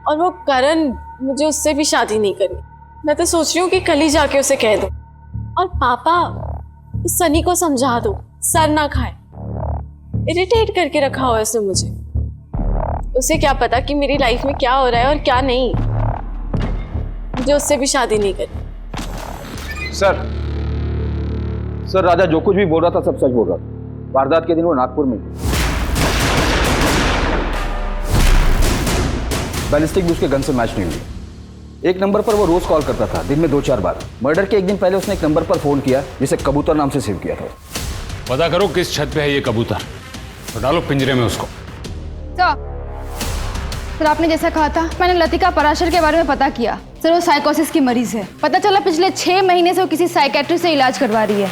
और वो करण, मुझे उससे भी शादी नहीं करनी। मैं तो सोच रही हूँ कि कल ही जाके उसे कह दूं। और पापा, सनी को समझा दो, सर ना खाए। इरिटेट करके रखा हुआ है उसने मुझे। उसे क्या पता कि मेरी लाइफ में क्या हो रहा है और क्या नहीं। मुझे उससे भी शादी नहीं करनी। सर राजा जो कुछ भी बोल रहा था सब सच बोल रहा था। वारदात के दिन वो नागपुर में थी। बैलिस्टिक भी उसके गन से मैच नहीं हुई। एक नंबर पर वो रोज कॉल करता था, दिन में 2-4 बार। मर्डर के एक दिन पहले उसने एक नंबर पर फोन किया जिसे कबूतर नाम से सेव किया था। पता करो किस छत पे है ये कबूतर, तो डालो पिंजरे में उसको। सर आपने जैसा कहा था, मैंने लतिका पराशर के बारे में पता किया। सर वो साइकोसिस की मरीज है। पता चला पिछले 6 महीने से वो किसी साइकेट्रिस्ट से इलाज करवा रही है।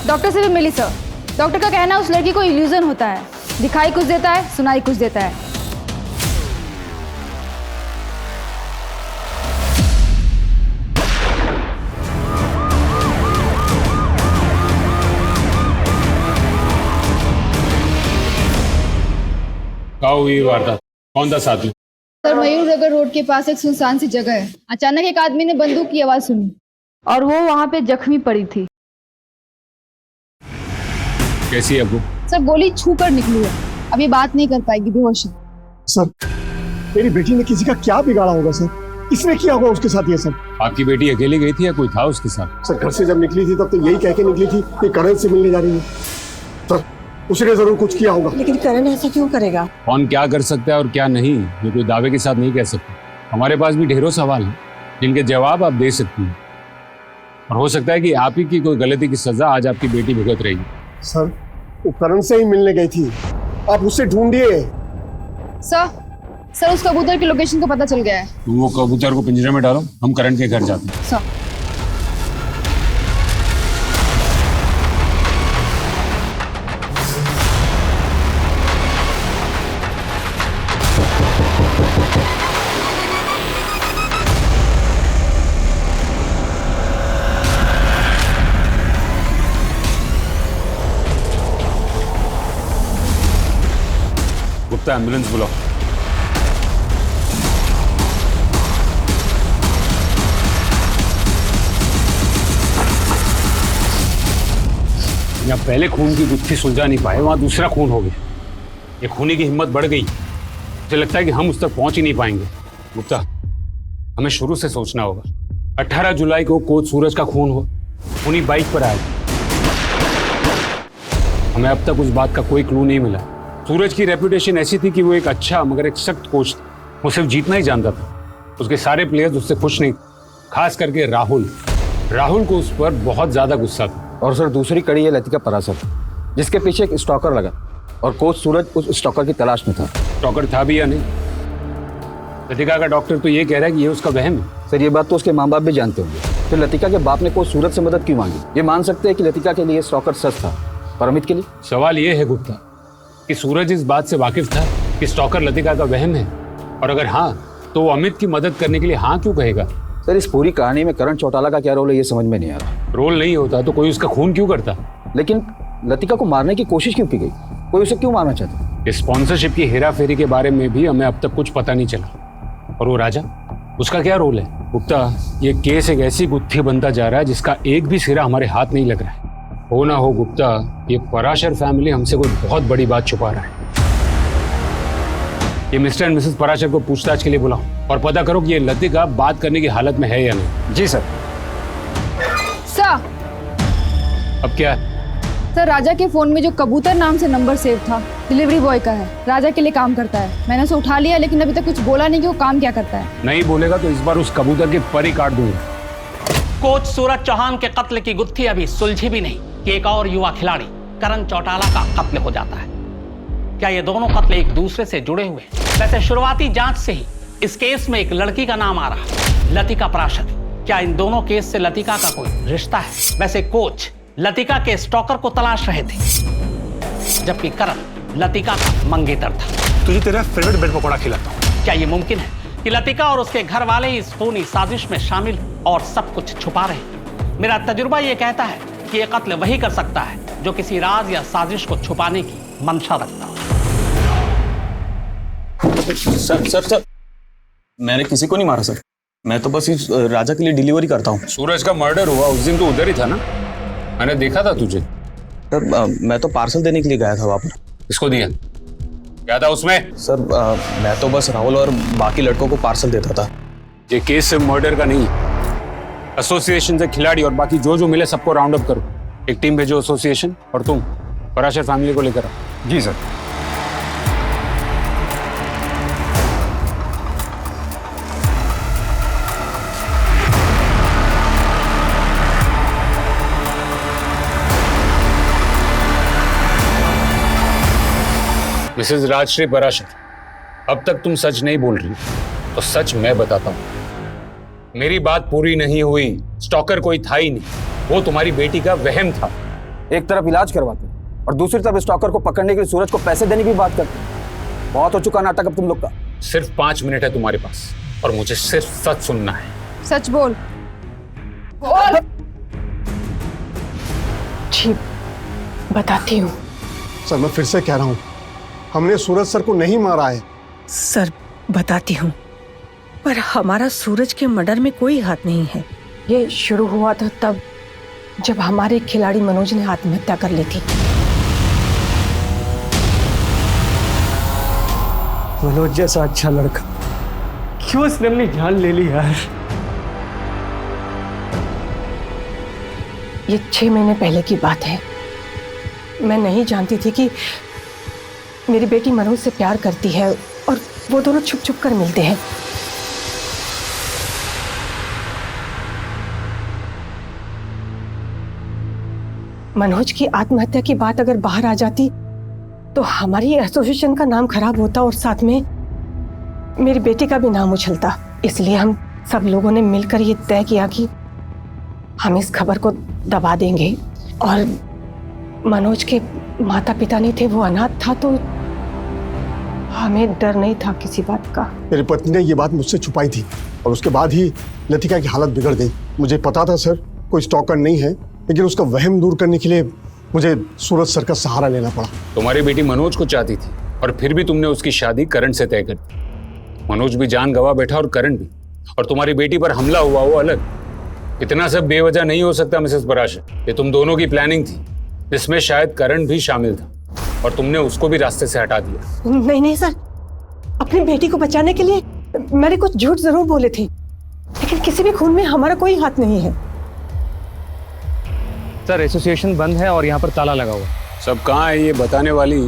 डॉक्टर से भी मिली सर। डॉक्टर का कहना है उस लड़की को इल्यूजन होता है, दिखाई कुछ देता है, सुनाई कुछ देता है। क्या हुई वारदात? कौन था साथ में? सर मयूर नगर रोड के पास एक सुनसान सी जगह है। अचानक एक आदमी ने बंदूक की आवाज सुनी और वो वहाँ पे जख्मी पड़ी थी। कैसी है वो? सर गोली छू कर निकली है, अभी बात नहीं कर पाएगी, बेहोश है। सर मेरी बेटी ने किसी का क्या बिगाड़ा होगा सर? इसने किया होगा उसके साथ ये सब? आपकी बेटी अकेली गई थी या कोई था उसके साथ? सर घर से जब निकली थी तब तो यही कह के निकली थी कि करण से मिलने जा रही है। सर उसने जरूर कुछ किया होगा। लेकिन करण ऐसा क्यों करेगा? कौन क्या कर सकता है और क्या नहीं, ये कोई दावे के साथ नहीं कह सकते। हमारे पास भी ढेरों सवाल हैं जिनके जवाब आप दे सकती हैं, और हो सकता है कि आप ही की कोई गलती की सजा आज आपकी बेटी भुगत रही है। सर वो करण से ही मिलने गई थी, आप उससे ढूंढिए। सर उस कबूतर की लोकेशन का पता चल गया है। तुम वो कबूतर को पिंजरे में डालो, हम करण के घर जाते हैं। सर गुप्ता एम्बुलेंस बुलाओ। यहाँ पहले खून की गुत्थी सुलझा नहीं पाए, वहां दूसरा खून हो गया। ये खूनी की हिम्मत बढ़ गई, मुझे लगता है कि हम उस तक पहुंच ही नहीं पाएंगे। गुप्ता हमें शुरू से सोचना होगा। 18 जुलाई को कोच सूरज का खून हो, खूनी बाइक पर आया। हमें अब तक उस बात का कोई क्लू नहीं मिला। सूरज की रेपुटेशन ऐसी थी कि वो एक अच्छा मगर एक सख्त कोच था। वो सिर्फ जीतना ही जानता था। उसके सारे प्लेयर्स उससे खुश नहीं, खास करके राहुल को उस पर बहुत ज्यादा गुस्सा था। और सर दूसरी कड़ी है लतिका परासर, जिसके पीछे एक स्टॉकर लगा और कोच सूरज उस स्टॉकर की तलाश में था। स्टॉकर था भी या नहीं? लतिका का डॉक्टर तो ये कह रहा है कि ये उसका वहम है। सर ये बात तो उसके माँ बाप भी जानते होंगे। फिर लतिका के बाप ने कोच सूरज से मदद क्यों मांगी? ये मान सकते हैं कि लतिका के लिए स्टॉकर सच था, और अमित के लिए? सवाल ये है गुप्ता कि सूरज इस बात से वाकिफ था कि स्टॉकर लतिका का वहम है, और अगर हाँ तो वो अमित की मदद करने के लिए हाँ क्यों कहेगा? सर इस पूरी कहानी में करण चौटाला का क्या रोल है ये समझ में नहीं आ रहा। रोल नहीं होता तो कोई उसका खून क्यों करता? लेकिन लतिका को मारने की कोशिश क्यों की गई? कोई उसे क्यों मारना चाहता? स्पॉन्सरशिप की हेराफेरी के बारे में भी हमें अब तक कुछ पता नहीं चला। और वो राजा, उसका क्या रोल है? गुप्ता ये केस एक ऐसी गुत्थी बनता जा रहा है जिसका एक भी सिरा हमारे हाथ नहीं लग रहा है। हो ना हो गुप्ता, ये पराशर फैमिली हमसे कोई बहुत बड़ी बात छुपा रहा है। ये मिस्टर एंड मिसेस पराशर को पूछताछ के लिए बुलाओ और पता करो कि ये लतिका बात करने की हालत में है या नहीं। जी सर। सर अब क्या? सर राजा के फोन में जो कबूतर नाम से नंबर सेव था डिलीवरी बॉय का है, राजा के लिए काम करता है। मैंने उसे उठा लिया लेकिन अभी तक कुछ बोला नहीं कि वो काम क्या करता है। नहीं बोलेगा तो इस बार उस कबूतर के पर ही काट दूंगा। कोच सूरज चौहान के कत्ल की गुत्थी अभी सुलझी भी नहीं कि एक और युवा खिलाड़ी करण चौटाला का कत्ल हो जाता है। क्या ये दोनों कत्ल एक दूसरे से जुड़े हुए? वैसे शुरुआती जांच से ही इस केस में एक लड़की का नाम आ रहा है, लतिका पराशर। क्या इन दोनों केस से लतिका का कोई रिश्ता है? वैसे कोच लतिका के स्टॉकर को तलाश रहे थे, जबकि करण लतिका का मंगेतर था। तुझे तेरा फेवरेट ब्रेड पकौड़ा खिलाता हूँ। क्या ये मुमकिन है कि लतिका और उसके घर वाले इस खूनी साजिश में शामिल और सब कुछ छुपा रहे? मेरा तजुर्बा ये कहता है कि ये कत्ल वही कर सकता है जो किसी राज या साजिश को छुपाने की मंशा रखता हो। सर मैंने किसी को नहीं मारा सर। मैं तो बस इस राजा के लिए डिलीवरी करता हूँ। सूरज का मर्डर हुआ उस दिन तो उधर ही था ना? मैंने देखा था तुझे। सर मैं तो पार्सल देने के लिए गया था वहाँ पर। किसको दिया? क्या था उसमें? सर मैं तो बस राहुल और बाकी लड़कों को पार्सल देता था। ये केस सिर्फ मर्डर का नहीं है। एसोसिएशन से खिलाड़ी और बाकी जो मिले सबको राउंड अप करो। एक टीम भेजो एसोसिएशन, और तुम पराशर फैमिली को लेकर आओ। जी सर। मिसेस राजश्री पराशर, अब तक तुम सच नहीं बोल रही, तो सच मैं बताता हूं। मेरी बात पूरी नहीं हुई। स्टॉकर कोई था ही नहीं, वो तुम्हारी बेटी का वहम था। एक तरफ इलाज करवाते और दूसरी तरफ स्टॉकर को पकड़ने के लिए सूरज को पैसे देने की बात करते। बहुत हो चुका नाटक अब तुम लोग का। सिर्फ 5 मिनट है तुम्हारे पास और मुझे सिर्फ सच सुनना है। सच बोल। जी बताती हूँ। सर मैं फिर से कह रहा हूँ, हमने सूरज सर को नहीं मारा है। सर बताती हूँ, पर हमारा सूरज के मर्डर में कोई हाथ नहीं है। ये शुरू हुआ था तब जब हमारे खिलाड़ी मनोज ने आत्महत्या कर ली थी। मनोज जैसा अच्छा लड़का क्यों उसने अपनी जान ले ली यार? ये 6 महीने पहले की बात है। मैं नहीं जानती थी कि मेरी बेटी मनोज से प्यार करती है और वो दोनों छुप छुप कर मिलते हैं। मनोज की आत्महत्या की बात अगर बाहर आ जाती तो हमारी एसोसिएशन का नाम खराब होता और साथ में मेरी बेटी का भी नाम उछलता। इसलिए हम सब लोगों ने मिलकर ये तय किया कि हम इस खबर को दबा देंगे। और मनोज के माता पिता नहीं थे, वो अनाथ था, तो हमें डर नहीं था किसी बात का। मेरी पत्नी ने ये बात मुझसे छुपाई थी और उसके बाद ही लतिका की हालत बिगड़ गई। मुझे पता था सर कोई स्टॉकर नहीं है, लेकिन उसका वहम दूर करने के लिए मुझे सूरज सर का सहारा लेना पड़ा। तुम्हारी बेटी मनोज को चाहती थी और फिर भी तुमने उसकी शादी करण से तय कर दी। मनोज भी जान गवा बैठा और करण भी, और तुम्हारी बेटी पर हमला हुआ वो अलग। इतना सब बेवजह नहीं हो सकता मिसेस पराशर। ये तुम दोनों की प्लानिंग थी, जिसमें शायद करण भी शामिल था और तुमने उसको भी रास्ते से हटा दिया। नहीं नहीं सर, अपनी बेटी को बचाने के लिए मैंने कुछ झूठ जरूर बोले थे, लेकिन किसी भी खून में हमारा कोई हाथ नहीं है। सर एसोसिएशन बंद है और यहाँ पर ताला लगा हुआ। सब कहाँ है ये बताने वाली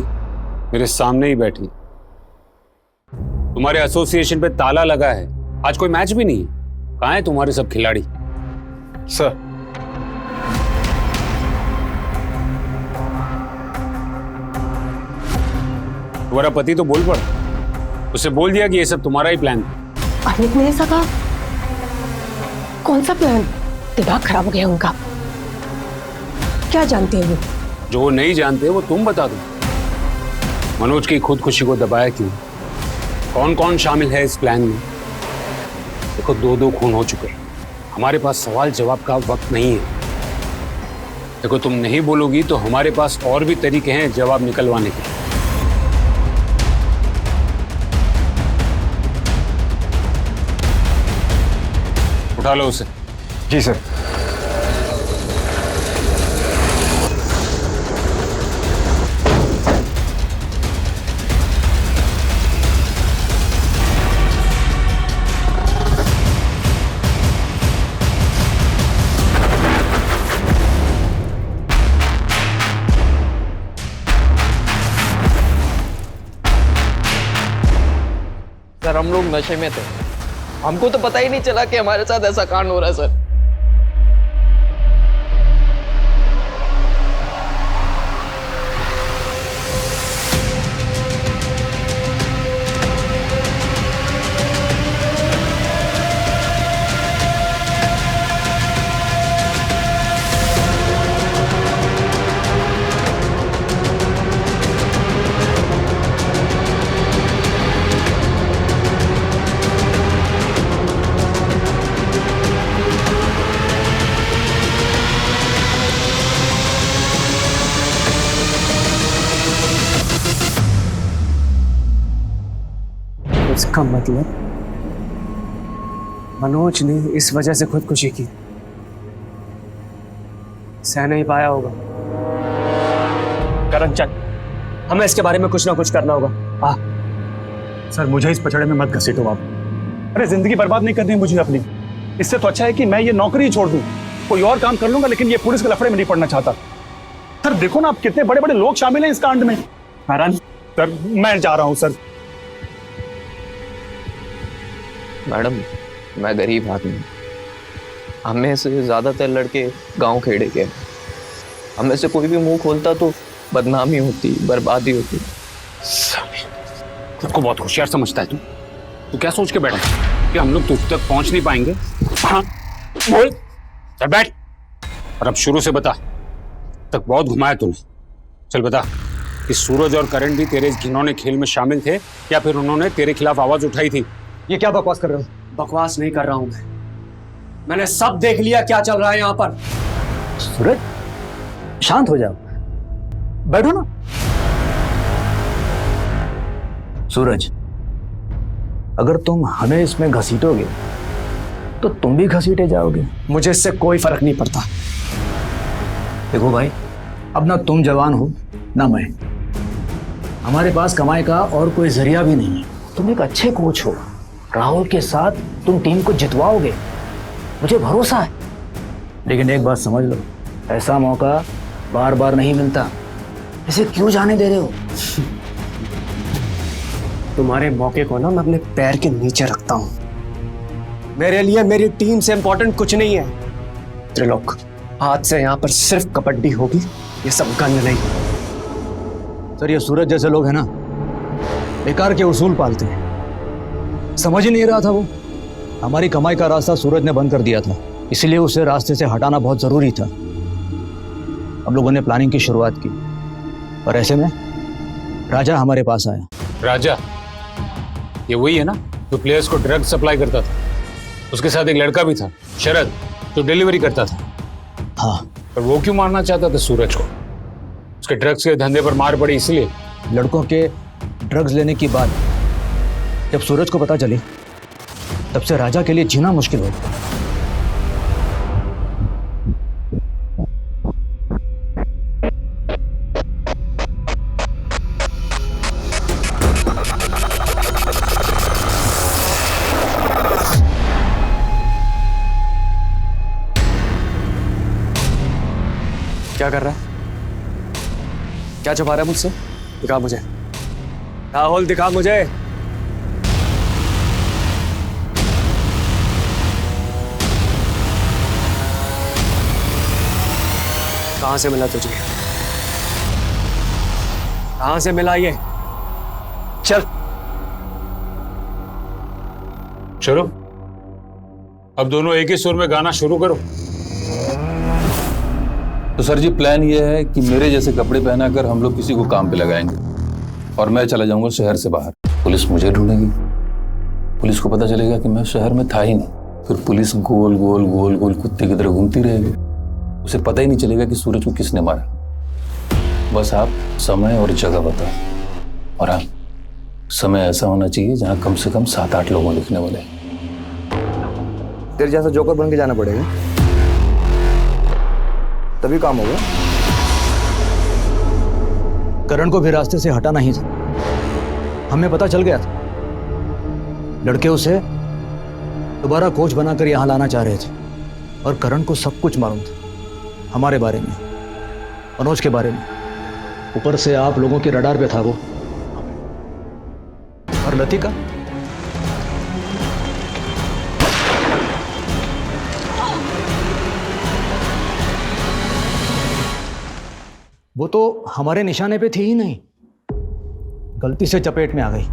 मेरे सामने ही बैठी। तुम्हारे एसोसिएशन पे ताला लगा है, आज कोई मैच भी नहीं है। कहाँ है तुम्हारे सब खिलाड़ी? सर तुम्हारा पति तो बोल पड़ा, उसे बोल दिया कि ये सब तुम्हारा ही प्लान था। अमित ने ऐसा कहा? कौन सा प्लान? दिमाग खराब हो गया उनका। क्या जानते हैं वो? जो वो नहीं जानते वो तुम बता दो। मनोज की खुदकुशी को दबाया क्यों? कौन कौन शामिल है इस प्लान में? देखो दो खून हो चुके हैं, हमारे पास सवाल जवाब का वक्त नहीं है। देखो तुम नहीं बोलोगी तो हमारे पास और भी तरीके हैं जवाब निकलवाने के। उठा लो उसे। जी सर। सर हम लोग नशे में थे, हमको तो पता ही नहीं चला कि हमारे साथ ऐसा कांड हो रहा है सर। इसका मतलब मनोज ने इस वजह से खुदकुशी की, सह नहीं पाया होगा। करण चल, हमें इसके बारे में कुछ ना कुछ करना होगा। सर मुझे इस पचड़े में मत घसीटो आप। अरे जिंदगी बर्बाद नहीं करनी मुझे अपनी। इससे तो अच्छा है कि मैं ये नौकरी छोड़ दूं, कोई और काम कर लूंगा, लेकिन ये पुलिस के लफड़े में नहीं पड़ना चाहता। सर देखो ना आप, कितने बड़े बड़े लोग शामिल हैं इस कांड में। करण सर मैं जा रहा हूं सर। मैडम मैं गरीब आदमी, हमें से ज्यादातर लड़के गांव खेड़े के, हमें से कोई भी मुंह खोलता तो बदनामी होती, बर्बादी होती। खुद को बहुत होशियार समझता है तू क्या सोच के बैठा कि हम लोग तुझ तक पहुंच नहीं पाएंगे? हाँ बोल, चल बैठ। और अब शुरू से बता, तक बहुत घुमाया तूने। चल बता कि सूरज और करण भी तेरे इस घिनौने खेल में शामिल थे या फिर उन्होंने तेरे खिलाफ आवाज उठाई थी? ये क्या बकवास कर रहे हो? बकवास नहीं कर रहा हूं मैंने सब देख लिया क्या चल रहा है यहाँ पर। सूरज शांत हो जाओ, बैठो ना। सूरज अगर तुम हमें इसमें घसीटोगे तो तुम भी घसीटे जाओगे। मुझे इससे कोई फर्क नहीं पड़ता। देखो भाई, अब ना तुम जवान हो ना मैं, हमारे पास कमाई का और कोई जरिया भी नहीं है। तुम एक अच्छे कोच हो, राहुल के साथ तुम टीम को जितवाओगे, मुझे भरोसा है। लेकिन एक बात समझ लो, ऐसा मौका बार बार नहीं मिलता। ऐसे क्यों जाने दे रहे हो? तुम्हारे मौके को ना मैं अपने पैर के नीचे रखता हूं। मेरे लिए मेरी टीम से इंपॉर्टेंट कुछ नहीं है। त्रिलोक, आज से यहां पर सिर्फ कबड्डी होगी, ये सब गंद नहीं। सर, ये सूरज जैसे लोग हैं ना, बेकार के उसूल पालते हैं। समझ ही नहीं रहा था वो। हमारी कमाई का रास्ता सूरज ने बंद कर दिया था, इसलिए उसे रास्ते से हटाना बहुत जरूरी था। हम लोगों ने प्लानिंग की शुरुआत की और ऐसे में राजा हमारे पास आया। राजा, ये वही है ना जो प्लेयर्स को ड्रग सप्लाई करता था? उसके साथ एक लड़का भी था, शरद, जो डिलीवरी करता था। हाँ। पर वो क्यों मारना चाहता था सूरज को? उसके ड्रग्स के धंधे पर मार पड़ी इसलिए? लड़कों के ड्रग्स लेने की बात जब सूरज को पता चली, तब से राजा के लिए जीना मुश्किल हो गया। क्या कर रहा है? क्या छुपा रहा है मुझसे? दिखा मुझे। राहुल, दिखा मुझे। कहां से मिला तुझे? कहां से मिला ये? चल चलो, अब दोनों एक ही सुर में गाना शुरू करो। तो सर जी, प्लान ये है कि मेरे जैसे कपड़े पहनाकर हम लोग किसी को काम पे लगाएंगे और मैं चला जाऊंगा शहर से बाहर। पुलिस मुझे ढूंढेगी, पुलिस को पता चलेगा कि मैं शहर में था ही नहीं। फिर पुलिस गोल गोल गोल गोल कुत्ते की तरह घूमती रहेगी, उसे पता ही नहीं चलेगा कि सूरज को किसने मारा। बस आप समय और जगह बताओ। और हाँ, समय ऐसा होना चाहिए जहां कम से कम 7-8 लोगों लिखने वाले। तेरे जैसा जोकर बन के जाना पड़ेगा, तभी काम होगा। करण को भी रास्ते से हटाना ही था। हमें पता चल गया था लड़के उसे दोबारा कोच बनाकर यहां लाना चाह रहे थे, और करण को सब कुछ मालूम था हमारे बारे में, मनोज के बारे में। ऊपर से आप लोगों के रडार पे था वो। और लतिका, वो तो हमारे निशाने पे थी ही नहीं, गलती से चपेट में आ गई।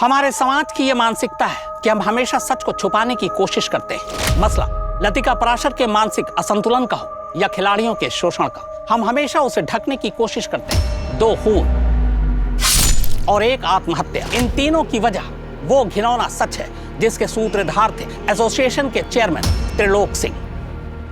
हमारे समाज की यह मानसिकता है कि हम हमेशा सच को छुपाने की कोशिश करते हैं। मसला लतिका पराशर के मानसिक असंतुलन का हो या खिलाड़ियों के शोषण का, हम हमेशा उसे ढकने की कोशिश करते हैं। 2 खून और 1 आत्महत्या, इन तीनों की वजह वो घिनौना सच है जिसके सूत्रधार थे एसोसिएशन के चेयरमैन त्रिलोक सिंह।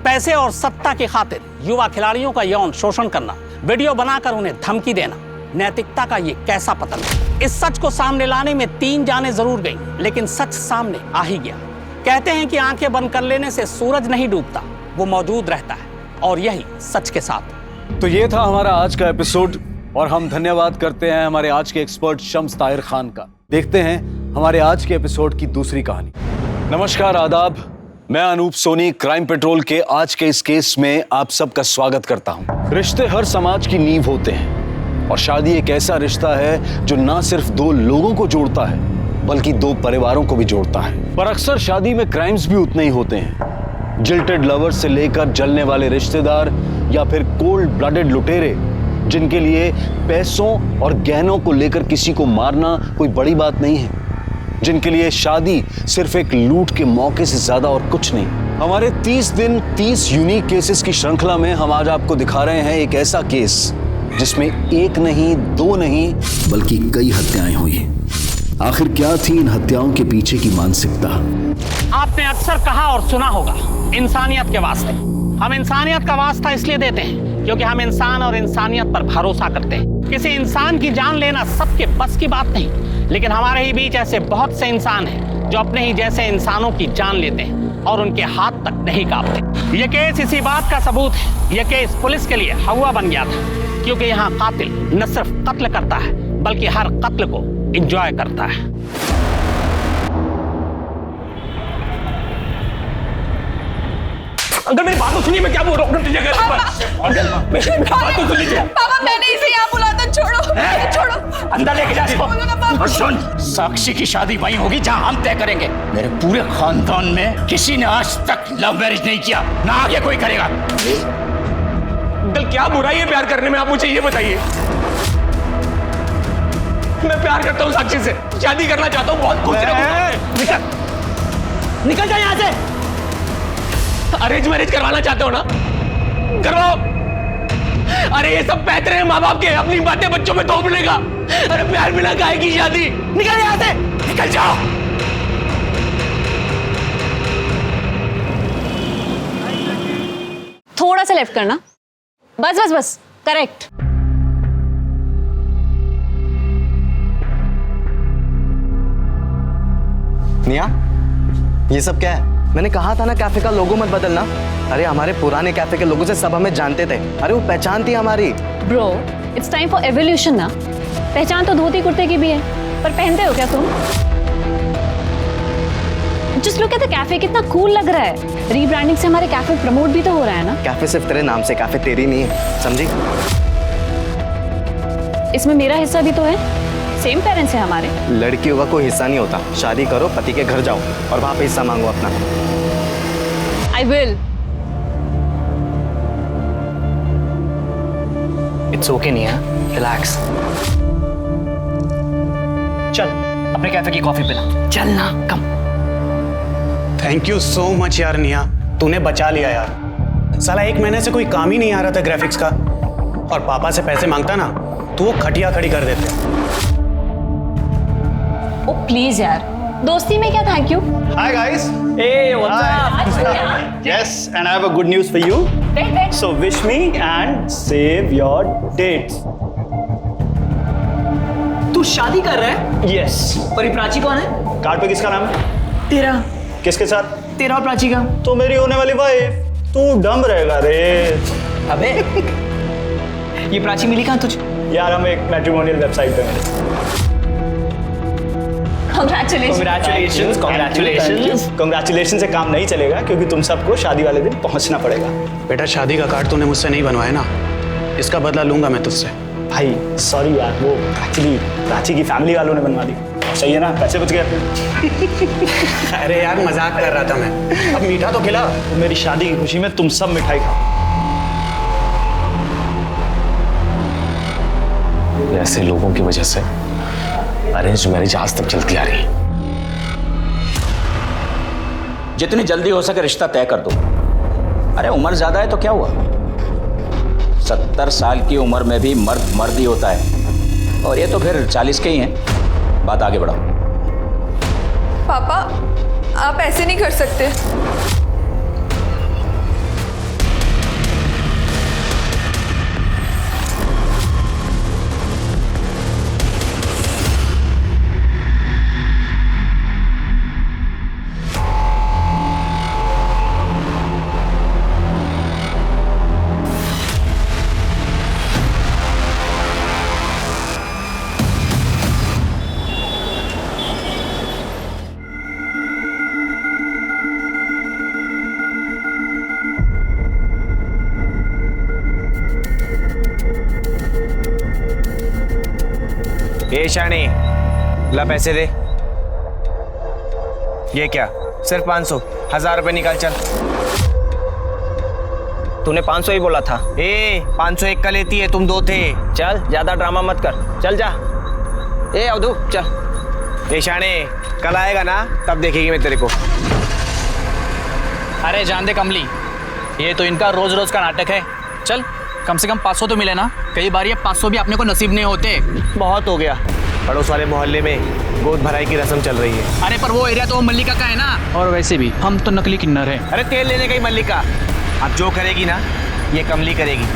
पैसे और सत्ता की खातिर युवा खिलाड़ियों का यौन शोषण करना, वीडियो बनाकर उन्हें धमकी देना, नैतिकता का ये कैसा पतन है। इस सच को सामने लाने में 3 जानें जरूर गईं, लेकिन सच सामने आ ही गया। कहते हैं कि आंखें बंद कर लेने से सूरज नहीं डूबता, वो मौजूद रहता है, और यही सच के साथ। तो ये था हमारा आज का एपिसोड, और हम धन्यवाद करते हैं हमारे आज के एक्सपर्ट शम्स ताहिर खान का। देखते हैं हमारे आज के एपिसोड की दूसरी कहानी। नमस्कार, आदाब, मैं अनूप सोनी क्राइम पेट्रोल के आज के इस केस में आप सबका स्वागत करता हूं। रिश्ते हर समाज की नींव होते हैं, और शादी एक ऐसा रिश्ता है जो ना सिर्फ 2 लोगों को जोड़ता है बल्कि 2 परिवारों को भी जोड़ता है। पर अक्सर शादी में क्राइम्स भी उतने ही होते हैं। जिल्टेड लवर्स से लेकर जलने वाले रिश्तेदार, या फिर कोल्ड ब्लडेड लुटेरे जिनके लिए पैसों और गहनों को लेकर किसी को मारना कोई बड़ी बात नहीं है, जिनके लिए शादी सिर्फ एक लूट के मौके से ज्यादा और कुछ नहीं। हमारे 30 दिन 30 यूनिक केसेस की श्रृंखला में हम आज आपको दिखा रहे हैं एक ऐसा केस जिसमें 1 नहीं 2 नहीं बल्कि कई हत्याएं हुई। आखिर क्या थी इन हत्याओं के पीछे की मानसिकता? आपने अक्सर कहा और सुना होगा, इंसानियत के वास्ते। हम इंसानियत का वास्ता इसलिए देते हैं क्योंकि हम इंसान और इंसानियत पर भरोसा करते हैं। किसी इंसान की जान लेना सबके बस की बात नहीं, लेकिन हमारे ही बीच ऐसे बहुत से इंसान हैं जो अपने ही जैसे इंसानों की जान लेते हैं और उनके हाथ तक नहीं कांपते। ये केस इसी बात का सबूत है। ये केस पुलिस के लिए हवा बन गया था, क्योंकि यहाँ कातिल न सिर्फ कत्ल करता है बल्कि हर कत्ल को एंजॉय करता है। अंकल मेरी बात तो सुनिए, मैं क्या बोल रहा हूँ अंकल, मेरी बात तो सुन लीजिए। पापा मैंने इसे यहाँ बुलाया था, छोड़ो छोड़ो। अंदर लेके जा इसको। बोलो ना पापा। और सुन, साक्षी की शादी वहीं होगी जहां हम तय करेंगे। मेरे पूरे खानदान में किसी ने आज तक लव मैरिज नहीं किया, ना आगे कोई करेगा। अंकल क्या बुराई है प्यार करने में, आप मुझे ये बताइए। मैं प्यार करता हूँ साक्षी से, शादी करना चाहता हूँ, बहुत खुश रहूंगा। निकल जा यहाँ से। अरेंज मैरिज करवाना चाहते हो ना, करवाओ। अरे ये सब पैतरे हैं माँ बाप के, अपनी बातें बच्चों में थोप लेगा। अरे प्यार बिना काहे की शादी, निकल यहाँ से, निकल जाओ। थोड़ा सा लेफ्ट करना, बस बस बस, करेक्ट। निया, ये सब क्या है? मैंने कहा था ना कैफे का लोगो मत बदलना। अरे हमारे पुराने कैफे के लोगों से सब हमें जानते थे। अरे वो पहचान थी हमारी। Bro, it's time for evolution ना। पहचान तो धोती कुर्ते की भी है, पर पहनते हो क्या तुम? Just look at the cafe, कितना कूल लग रहा है। रीब्रांडिंग से हमारे कैफे प्रमोट भी तो हो रहा है ना। कैफे सिर्फ तेरे नाम से, कैफे तेरी नहीं है, समझी? इसमें मेरा हिस्सा भी तो है, सेम पेरेंट्स हैं हमारे। लड़कियों का कोई हिस्सा नहीं होता। शादी करो, पति के घर जाओ और वहां पे हिस्सा मांगो अपना। I will. इट्स ओके निया, रिलैक्स। चल अपने कैफे की कॉफी पिला, चल ना, कम। थैंक यू सो मच यार निया, तूने बचा लिया यार। साला 1 महीने से कोई काम ही नहीं आ रहा था ग्राफिक्स का, और पापा से पैसे मांगता ना तो वो खटिया खड़ी कर देते। ओ प्लीज यार, दोस्ती में क्या thank you. Hi guys. Hey, what's up? Yes, and I have a good news for you. So wish me and save your dates. तू शादी कर रहा है? Yes. और ये प्राची कौन है? कार्ड पे किसका नाम है? तेरा। किसके साथ? तेरा और प्राची का। तो मेरी होने वाली वाइफ। तू डम रहेगा रे। अबे ये प्राची मिली कहाँ तुझे? यार हम एक मैट्रिमोनियल वेबसाइट पे मिले। Congratulations. Congratulations से काम नहीं चलेगा, क्योंकि तुम सबको शादी वाले दिन पहुंचना पड़ेगा। बेटा शादी का कार्ड तूने मुझसे नहीं बनवाया ना, इसका बदला लूंगा मैं तुझसे। भाई सॉरी यार, वो एक्चुअली प्राची की फैमिली वालों ने बनवा दी। सही है ना, पैसे बच गए अपने। अरे यार मजाक कर रहा था मैं, अब मीठा तो खिला। तो मेरी शादी की खुशी में तुम सब मिठाई खाओ। ऐसे लोगों की वजह से अरेंज मैरिज आज तक चलती आ रही है। जितनी जल्दी हो सके रिश्ता तय कर दो। अरे उम्र ज्यादा है तो क्या हुआ, 70 साल की उम्र में भी मर्द मर्द ही होता है, और ये तो फिर 40 के ही हैं। बात आगे बढ़ाओ। पापा आप ऐसे नहीं कर सकते। ए शानी, ला पैसे दे। ये क्या, सिर्फ 500? 1000 रुपए निकाल चल। तूने 500 ही बोला था। 500 एक का लेती है, तुम 2 थे। चल ज्यादा ड्रामा मत कर, चल जा। अवधू चल। शानी कल आएगा ना, तब देखेगी मैं तेरे को। अरे जान दे कमली, ये तो इनका रोज रोज का नाटक है। चल कम से कम 500 तो मिले ना, कई बार ये 500 भी अपने को नसीब नहीं होते। बहुत हो गया, पड़ोस वाले मोहल्ले में गोद भराई की रस्म चल रही है। अरे पर वो एरिया तो मल्लिका का है ना, और वैसे भी हम तो नकली किन्नर हैं। अरे तेल लेने का ही मल्लिका। अब जो करेगी ना, ये कमली करेगी।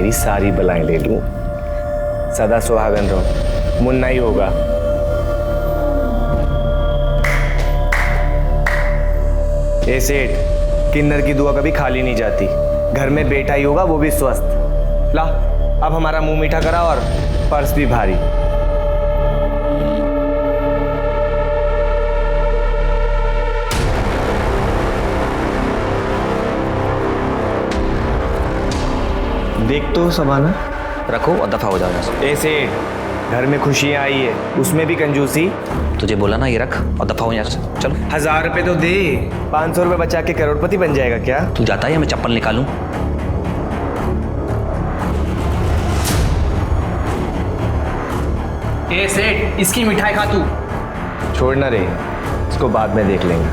मेरी सारी बलाएं ले लूं, सदा सुहागन रहो, मुन्ना ही होगा। ए सेठ, किन्नर की दुआ कभी खाली नहीं जाती। घर में बेटा ही होगा, वो भी स्वस्थ। ला, अब हमारा मुंह मीठा करा और पर्स भी भारी। देख तो समाना रखो और दफा हो जाओ यहाँ से। ऐसे घर में खुशियां आई है, उसमें भी कंजूसी। तुझे बोला ना, ये रख और दफा हो यहाँ से। चलो। 1000 रुपए तो दे, 500 रुपए बचा के करोड़पति बन जाएगा क्या? तू जाता है या मैं चप्पल निकालूं? ए सेठ, इसकी मिठाई खा तू। छोड़ना रे, इसको बाद में देख लेंगे।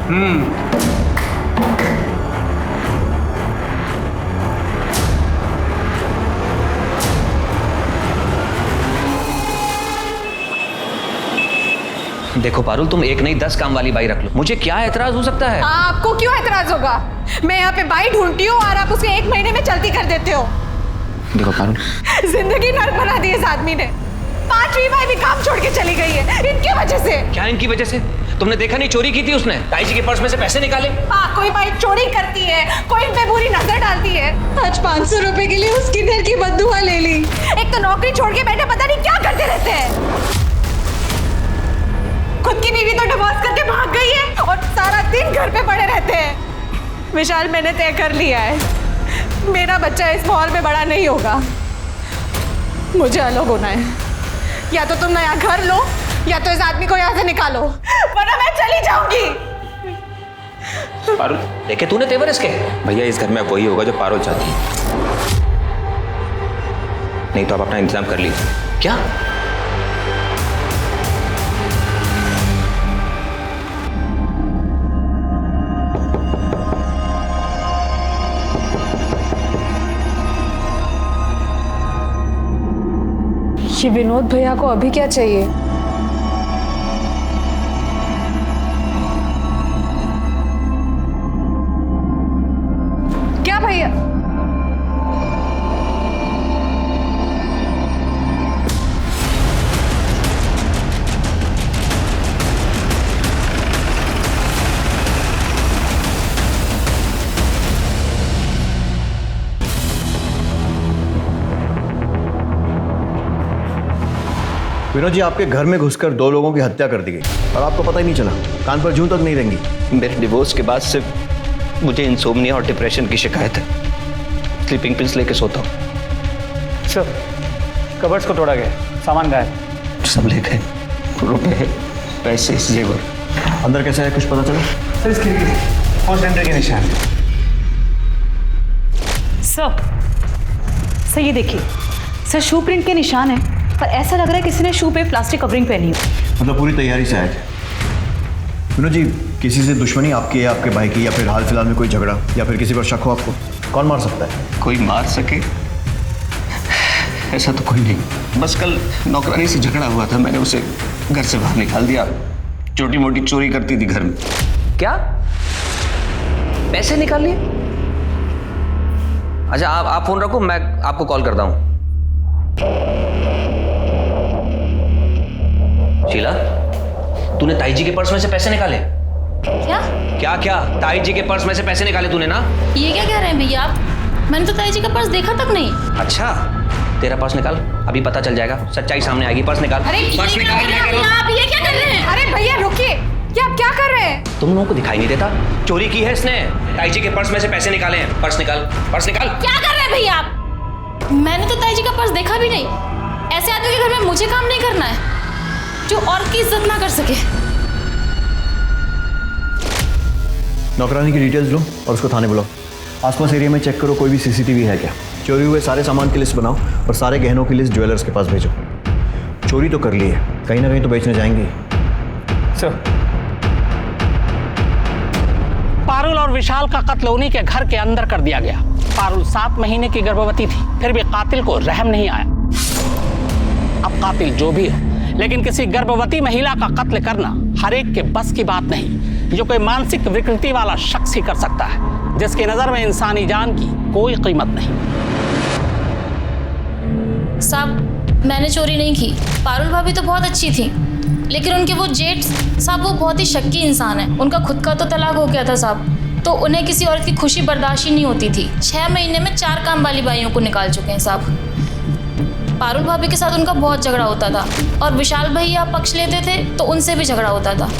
देखो पारुल, तुम एक नहीं 10 काम वाली बाई रख लो, मुझे क्या एतराज हो सकता है? आपको क्यों एतराज होगा? मैं यहाँ पे बाई ढूंढती हूँ और आप उसे 1 महीने में चलती कर देते हो। देखो पारुल, जिंदगी नर्क बना दी इस आदमी ने। 5वीं बाई भी काम छोड़ के चली गई है इनकी वजह से। क्या इनकी वजह से? तुमने देखा नहीं चोरी की थी उसने? ताई जी के पर्स में से पैसे निकाले। कोई बाई चोरी करती है, कोई इन पे बुरी नजर डालती है। आज 500 रुपए के लिए उसकी घर की बद्दुआ ले ली। एक तो नौकरी छोड़ के बैठे पता नहीं क्या करते रहते हैं। खुद की बीवी तो डिवोर्स करके भाग गई है और सारा दिन घर पे पड़े रहते हैं। विशाल, मैंने तय कर लिया है, मेरा बच्चा इस माहौल में बड़ा नहीं होगा। मुझे अलग होना है। या तो तुम नया घर लो या तो इस आदमी को यहाँ से निकालो, वरना मैं चली जाऊंगी। पारुल, देखे तूने तेवर इसके? भैया, इस घर में वही होगा जो पारुल चाहती है, नहीं तो आप अपना इंतजाम कर लीजिए। क्या? ये विनोद भैया को अभी क्या चाहिए? क्या भैया? विनोद जी, आपके घर में घुसकर 2 लोगों की हत्या कर दी गई और आपको पता ही नहीं चला। कान पर जूं तक नहीं रेंगी। मेरे डिवोर्स के बाद सिर्फ मुझे इंसोम्निया और डिप्रेशन की शिकायत है। स्लीपिंग पिल्स लेके सोता हूँ। सर, कबर्ड्स को तोड़ा गया, सामान गायब। सब ले गए, रुपए, पैसे, जेवर। अंदर कैसा है, कुछ पता चला? सर, इस खिड़की से कॉन्सेंट्रेट के निशान। सर ये देखिए, सर शू प्रिंट के निशान है, पर ऐसा लग रहा है किसी ने शू पे प्लास्टिक कवरिंग पहनी हो। मतलब पूरी तैयारी से आए थे। विनोद जी, किसी से दुश्मनी आपकी या आपके भाई की, या फिर हाल फिलहाल में कोई झगड़ा, या फिर किसी पर शक हो आपको? कौन मार सकता है? कोई मार सके ऐसा तो कोई नहीं। बस कल नौकरानी से झगड़ा हुआ था, मैंने उसे घर से बाहर निकाल दिया। छोटी मोटी चोरी करती थी घर में। क्या? पैसे निकाल लिए? अच्छा, आप फोन रखो, मैं आपको कॉल करता हूँ। शीला, तूने ताई जी के पर्स में से पैसे निकाले? क्या? क्या ताई जी के पर्स में से पैसे निकाले तूने ना? ये क्या कह रहे हैं भैया आप? मैंने तो ताई जी का पर्स देखा तक नहीं। अच्छा, तेरा पर्स निकाल, अभी पता चल जाएगा, सच्चाई सामने आएगी। पर्स निकाल। अरे पर्स निकाल। आप ये क्या कर रहे हैं? अरे भैया रुकिए, क्या आप क्या कर रहे हैं? तुम लोगों को दिखाई नहीं देता? चोरी की है इसने, ताई जी के पर्स में से पैसे निकाले हैं। पर्स निकाल, पर्स निकाल। क्या कर रहे हैं भैया आप? मैंने तो ताई जी का पर्स देखा भी नहीं। ऐसे आदमी के घर में मुझे काम नहीं करना है जो और की इज्जत ना कर सके। नौकरानी की डिटेल्स लो और उसको थाने बुलाओ। आसपास एरिया में चेक करो, कोई भी सीसीटीवी है क्या। चोरी हुए सारे सामान की लिस्ट बनाओ और सारे गहनों की लिस्ट ज्वेलर्स के पास भेजो। चोरी तो कर ली है, कहीं ना कहीं तो बेचने जाएंगे। सर, पारुल और विशाल का कत्ल उन्हीं के घर के अंदर कर दिया गया। पारुल 7 महीने की गर्भवती थी, फिर भी कातिल को रहम नहीं आया। अब कातिल जो भी हो, लेकिन किसी गर्भवती महिला का कत्ल करना हर एक के बस की बात नहीं। जो कोई मानसिक विकृति वाला शख्स ही कर सकता है, जिसकी नजर में इंसानी जान की कोई कीमत नहीं। साहब मैंने चोरी नहीं की। पारुल भाभी तो बहुत अच्छी थी, लेकिन उनके वो जेठ साहब वो बहुत ही शक्की इंसान है। उनका खुद का तो तलाक हो गया था साहब, तो उन्हें किसी औरत की खुशी बर्दाश्त ही नहीं होती थी। 6 महीने में 4 काम वाली बाइयों को निकाल चुके हैं साहब। पारुल भाभी के साथ उनका बहुत झगड़ा होता था, और विशाल भैया पक्ष लेते थे तो उनसे भी झगड़ा होता था।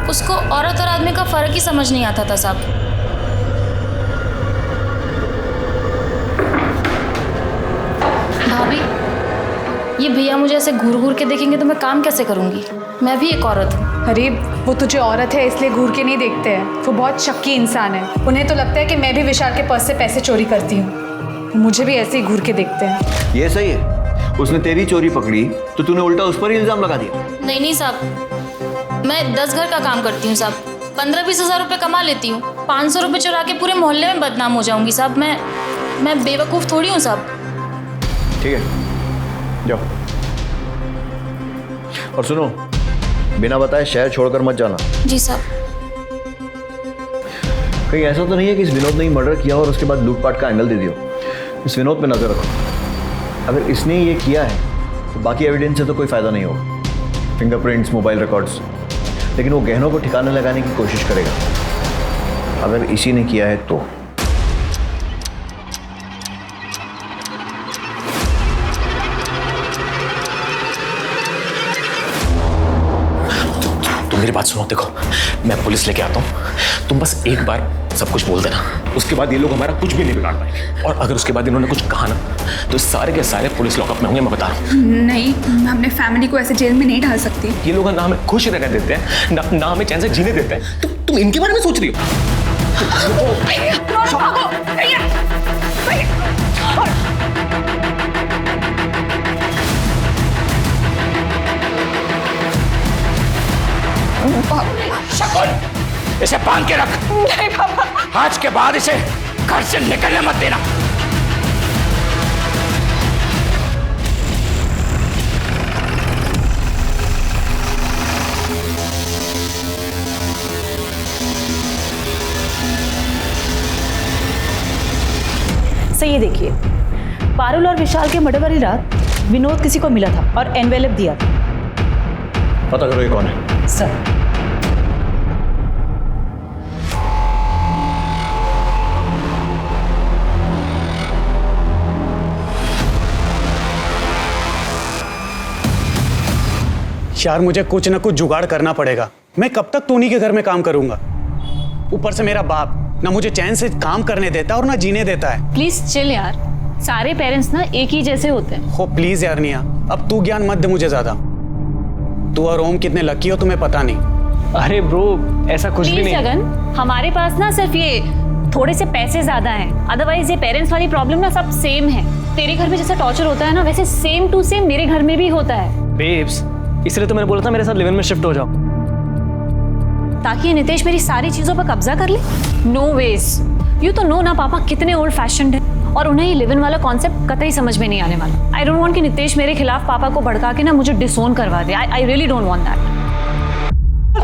उसको औरत और आदमी का फ़र्क ही समझ नहीं आता था साहब। भाभी, ये भैया मुझे ऐसे घूर घूर के देखेंगे तो मैं काम कैसे करूँगी? मैं भी एक औरत हूँ। अरे वो तुझे औरत है इसलिए घूर के नहीं देखते हैं, वो बहुत शक्की इंसान है। उन्हें तो लगता है कि मैं भी विशाल के पर्स से पैसे चोरी करती हूँ, मुझे भी ऐसे ही घूर के देखते हैं। ये सही है, उसने तेरी चोरी पकड़ी तो तूने उल्टा उस पर ही इल्जाम लगा दिया। नहीं साहब, मैं 10 घर का काम करती हूँ साहब, 15-20 हज़ार रुपये कमा लेती हूँ। 500 रुपये चुरा के पूरे मोहल्ले में बदनाम हो जाऊँगी साहब। मैं बेवकूफ़ थोड़ी हूँ साहब। ठीक है, जाओ। और सुनो, बिना बताए शहर छोड़कर मत जाना। जी साहब। कहीं ऐसा तो नहीं है कि इस विनोद ने ही मर्डर किया और उसके बाद लूटपाट का एंगल दे दियो? इस विनोद पे नजर रखो। अगर इसने ये किया है तो बाकी एविडेंस से तो कोई फायदा नहीं होगा, फिंगरप्रिंट्स, मोबाइल रिकॉर्ड्स, लेकिन वो गहनों को ठिकाने लगाने की कोशिश करेगा। अगर इसी ने किया है तो मेरी बात सुनो, देखो मैं पुलिस लेके आता हूँ, तुम बस एक बार सब कुछ बोल देना, उसके बाद ये लोग हमारा कुछ भी नहीं बिगाड़ पाएंगे। और अगर उसके बाद इन्होंने कुछ कहा ना तो सारे के सारे पुलिस लॉकअप में होंगे, मैं बता रहा हूँ। नहीं, मैं अपने फैमिली को ऐसे जेल में नहीं डाल सकती। ये लोग ना हमें खुश रहने देते हैं, ना हमें चैन से जीने देते हैं। तुम इनके बारे में सोच रही शकुन, इसे बांध के रख। नहीं पापा। आज के बाद इसे घर से निकलने मत देना। सही ये देखिए, पारुल और विशाल के मर्डर वाली रात विनोद किसी को मिला था और एनवेलप दिया था। पता करो ये कौन है। सर, यार मुझे कुछ ना कुछ जुगाड़ करना पड़ेगा। मैं कब तक टोनी के घर में काम करूंगा? ऊपर से मेरा बाप ना मुझे चैन से काम करने देता और ना जीने देता है। प्लीज चिल यार, सारे पेरेंट्स ना एक ही जैसे होते हैं। हो प्लीज यार निया, अब तू ज्ञान मत दे मुझे ज्यादा। तू और ओम कितने लकी हो तुम्हें पता नहीं। अरे ब्रो ऐसा कुछ भी नहीं। जगन, हमारे पास ना सिर्फ ये थोड़े से पैसे ज्यादा हैं, अदरवाइज ये पेरेंट्स वाली प्रॉब्लम ना सब सेम है। तेरे घर में जैसे टॉर्चर होता है ना, वैसे सेम टू सेम मेरे घर में भी होता है। बेब्स, इसलिए तो मैंने बोला था मेरे साथ लिव इन में शिफ्ट हो जाओ, ताकि नितेश मेरी सारी चीजों पर कब्जा कर ले। नो वेज, यू तो नो ना पापा कितने ओल्ड फैशन्ड है, और उन्हें ये लिव इन वाला कॉन्सेप्ट कतई समझ में नहीं आने वाला। आई डोंट वांट कि नितेश मेरे खिलाफ पापा को भड़का के ना मुझे डिसोन करवा दे। I really don't want that.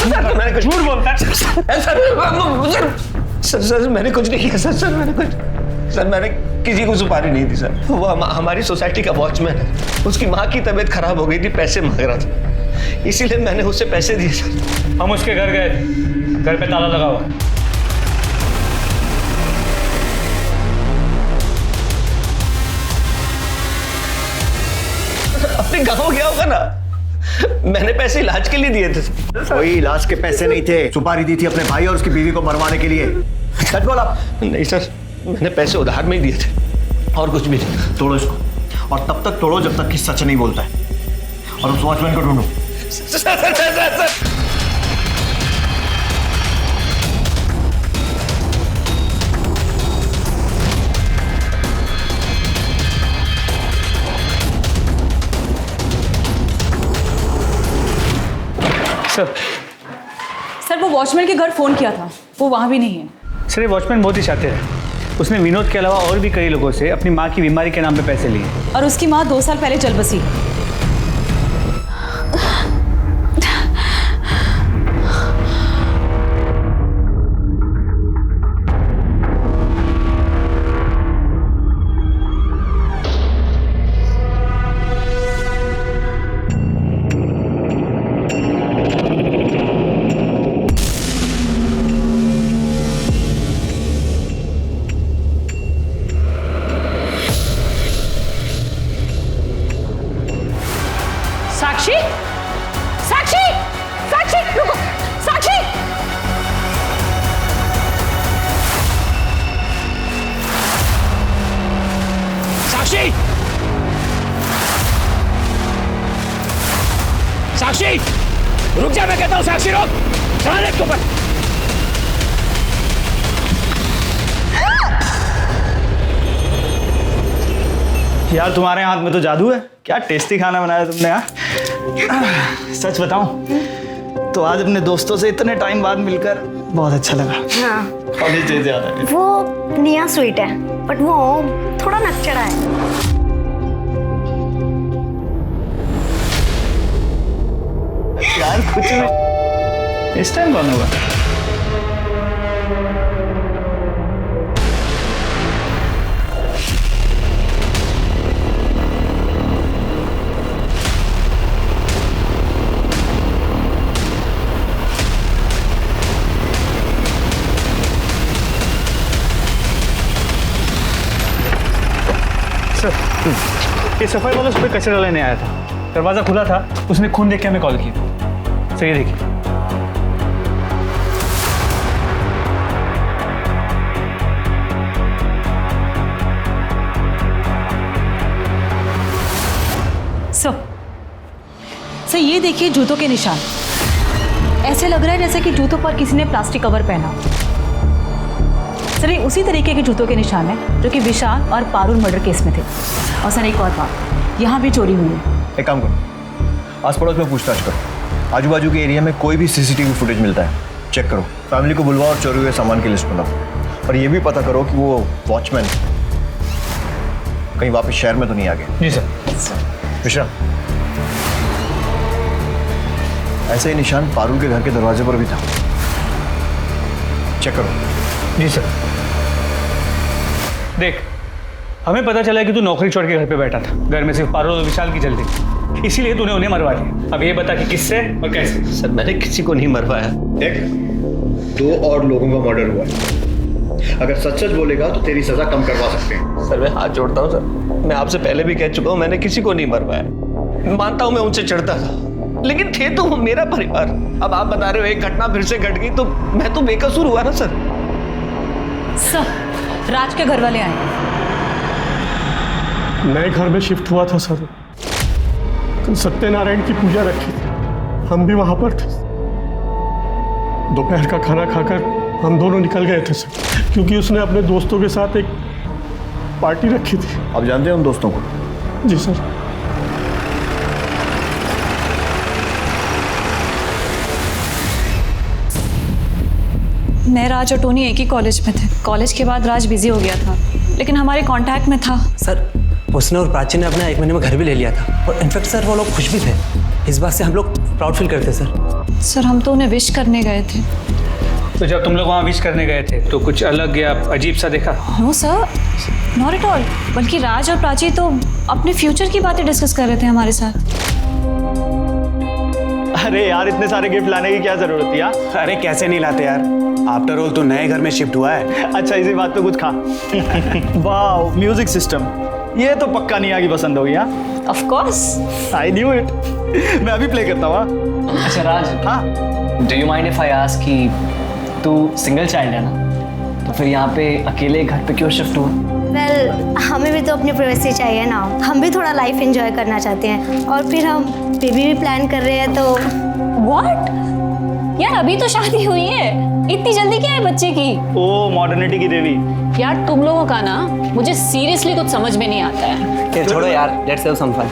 Sir मैंने कुछ झूठ बोलता है। सर मैंने कुछ नहीं किया। सर मैंने किसी को सुपारी नहीं दी सर। वो हमारी सोसाइटी का वॉचमैन है, उसकी माँ की तबीयत खराब हो गई थी, पैसे मांग रहा था, इसीलिए मैंने उससे पैसे दिए सर। हम उसके घर गए, घर पे ताला लगा हुआ। अपने गाँव गया होगा ना, मैंने पैसे इलाज के लिए दिए थे। कोई इलाज के पैसे नहीं थे, सुपारी दी थी अपने भाई और उसकी बीवी को मरवाने के लिए। सच बोला? नहीं सर, मैंने पैसे उधार में ही दिए थे और कुछ भी नहीं। तोड़ो इसको, और तब तक तोड़ो जब तक कि सच नहीं बोलता है। और उस वॉचमैन को ढूंढो। सर वो वॉचमैन के घर फोन किया था, वो वहां भी नहीं है। सर ये वॉचमैन बहुत ही शातिर है, उसने विनोद के अलावा और भी कई लोगों से अपनी माँ की बीमारी के नाम पे पैसे लिए, और उसकी माँ 2 साल पहले चल बसी। साक्षी, साक्षी रुक जा, मैं कहता हूं साक्षी रुक, चढ़ा ले इसके ऊपर। यार तुम्हारे हाथ में तो जादू है, क्या टेस्टी खाना बनाया तुमने यार। सच बताऊं तो आज अपने दोस्तों से इतने टाइम बाद मिलकर बहुत अच्छा लगा। हाँ। कॉलेज जैसे याद आ गई। वो निया स्वीट है बट वो थोड़ा नकचड़ा है। यार कुछ नहीं, इस टाइम कौन होगा? ये सफाई वाला उस पर कचरा लेने आया था, दरवाजा खुला था, उसने खून देख के हमें कॉल किया। सर ये देखिए। सर ये देखिए जूतों के निशान। ऐसे लग रहा है जैसे कि जूतों पर किसी ने प्लास्टिक कवर पहना। सर ये उसी तरीके के जूतों के निशान है जो कि विशाल और पारुल मर्डर केस में थे। और सर एक और बात, यहाँ भी चोरी हुई है। एक काम करो, आस पड़ोस में पूछताछ करो, आजू बाजू के एरिया में कोई भी सीसीटीवी फुटेज मिलता है चेक करो, फैमिली को बुलवाओ और चोरी हुए सामान की लिस्ट बनाओ। और ये भी पता करो कि वो वॉचमैन कहीं वापस शहर में तो नहीं आ गए। जी सर। विश्राम, ऐसे ही निशान पारुल के घर के दरवाजे पर भी था, चेक करो। जी सर। देख, हमें पता चला कि तू नौकरी छोड़ के घर पे बैठा था, घर में सिर्फ पारुल और विशाल की चलती, इसीलिए तूने उन्हें मरवा दिया। अब ये बता कि किससे और कैसे? सर मैंने किसी को नहीं मरवाया। देख, 2 और लोगों का मर्डर हुआ है, अगर सच सच बोलेगा तो तेरी सजा कम करवा सकते हैं। सर मैं हाथ जोड़ता हूँ सर, मैं आपसे पहले भी कह चुका हूँ, मैंने किसी को नहीं मरवाया। मानता हूँ मैं उनसे चढ़ता था, लेकिन थे तो वो मेरा परिवार। अब आप बता रहे हो एक घटना फिर से घट गई तो मैं तो बेकसूर हुआ ना सर। सर राज के घर वाले आए। नए घर में शिफ्ट हुआ था सर, कल सत्यनारायण की पूजा रखी थी, हम भी वहां पर थे। दोपहर का खाना खाकर हम दोनों निकल गए थे सर, क्योंकि उसने अपने दोस्तों के साथ एक पार्टी रखी थी। आप जानते हैं उन दोस्तों को? जी सर। मैं, राज और टोनी एक ही कॉलेज में थे। कॉलेज के बाद राज बिजी हो गया था, लेकिन हमारे कांटेक्ट में था। सर उसने और प्राची ने अपना 1 महीने में घर भी ले लिया था, और इनफैक्ट सर वो लोग खुश भी थे। इस बात से हम लोग प्राउड फील करते सर। सर हम तो उन्हें विश करने गए थे। तो जब तुम लोग वहाँ विश करने गए थे तो कुछ अलग या अजीब सा देखा? No sir, not at all. बल्कि राज और प्राची तो अपने फ्यूचर की बातें डिस्कस कर रहे थे हमारे साथ। अरे यार इतने सारे गिफ्ट लाने की क्या जरूरत थी यार? अरे कैसे नहीं लाते यार, आफ्टर ऑल तो नए घर में शिफ्ट हुआ है। अच्छा इसी बात पे कुछ खा। वाह, म्यूजिक सिस्टम, ये तो पक्का निया की पसंद होगी। हाँ of course, I knew it. मैं अभी प्ले करता हूँ। अच्छा राज, हाँ, do you mind if I ask कि तू सिंगल चाइल्ड है ना, तो फिर यहाँ पे अकेले घर पे क्यों शिफ्ट हुआ? वेल, हमें भी तो अपनी प्राइवेसी चाहिए ना, हम भी थोड़ा लाइफ एंजॉय करना चाहते हैं, और फिर हम बेबी भी प्लान कर रहे हैं। तो व्हाट यार, अभी तो शादी हुई है, इतनी जल्दी क्या है बच्चे की? ओ मॉडर्निटी की देवी। यार तुम लोगों का ना मुझे सीरियसली कुछ समझ में नहीं आता है। छोड़ो यार, let's have some fun.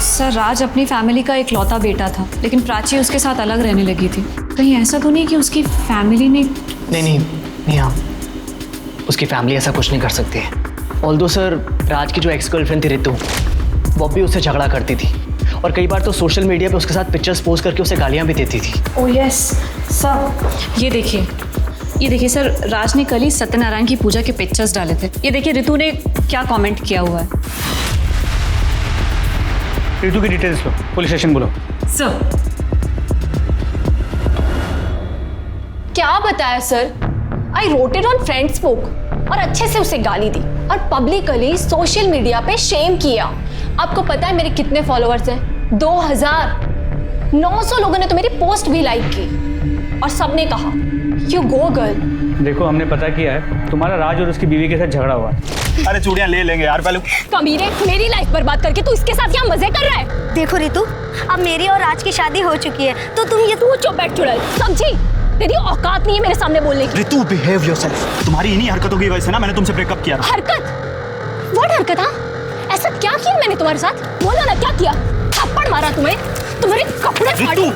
Sir Raj अपनी फैमिली का इकलौता बेटा था, लेकिन प्राची उसके साथ अलग रहने लगी थी। कहीं ऐसा तो नहीं कि उसकी फैमिली ने? नहीं हाँ, उसकी फैमिली ऐसा कुछ नहीं कर सकती है। ऑल्दो सर, राज की जो एक्स गर्लफ्रेंड थी रितु, वो भी उससे झगड़ा करती थी, और कई बार तो सोशल मीडिया पे उसके साथ पिक्चर्स पोस्ट करके उसे गालियाँ भी देती थी। ओह यस सर, ये देखिए सर, राज ने कल ही सत्यनारायण की पूजा के पिक्चर्स डाले थे। ये देखिए रितु ने क्या कमेंट किया हुआ है। रितु की डिटेल्स लो, पुलिस स्टेशन बोलो। सर क्या बताया sir? I wrote it on Friendsbook, और अच्छे से उसे गाली दी और पब्लिकली सोशल मीडिया पे शेम किया। आपको पता है मेरे कितने फॉलोअर्स हैं? 2900 लोगों ने तो मेरी पोस्ट भी लाइक की। और सबने कहा यू गो गर्ल। देखो हमने पता किया है तुम्हारा राज और उसकी बीवी के साथ झगड़ा हुआ है। अरे चूड़ियां ले लेंगे यार पहले। कमीने, मेरी लाइफ बर्बाद करके तू इसके साथ यहाँ मजे कर रहा है। देखो रितु, अब मेरी और राज की शादी हो चुकी है तो तुम ये तू चुप बैठ चुड़ैल, समझी? तेरी औकात नहीं है मेरे सामने बोलने की। Ritu behave yourself. तुम्हारी इन्हीं हरकतों की वजह से ना मैंने तुमसे ब्रेकअप किया। हरकत? व्हाट हरकत? हाँ, ऐसा क्या किया मैंने तुम्हारे साथ? बोलो ना, क्या किया? थप्पड़ मारा तुम्हें? तुम्हारे कपड़े फाड़े?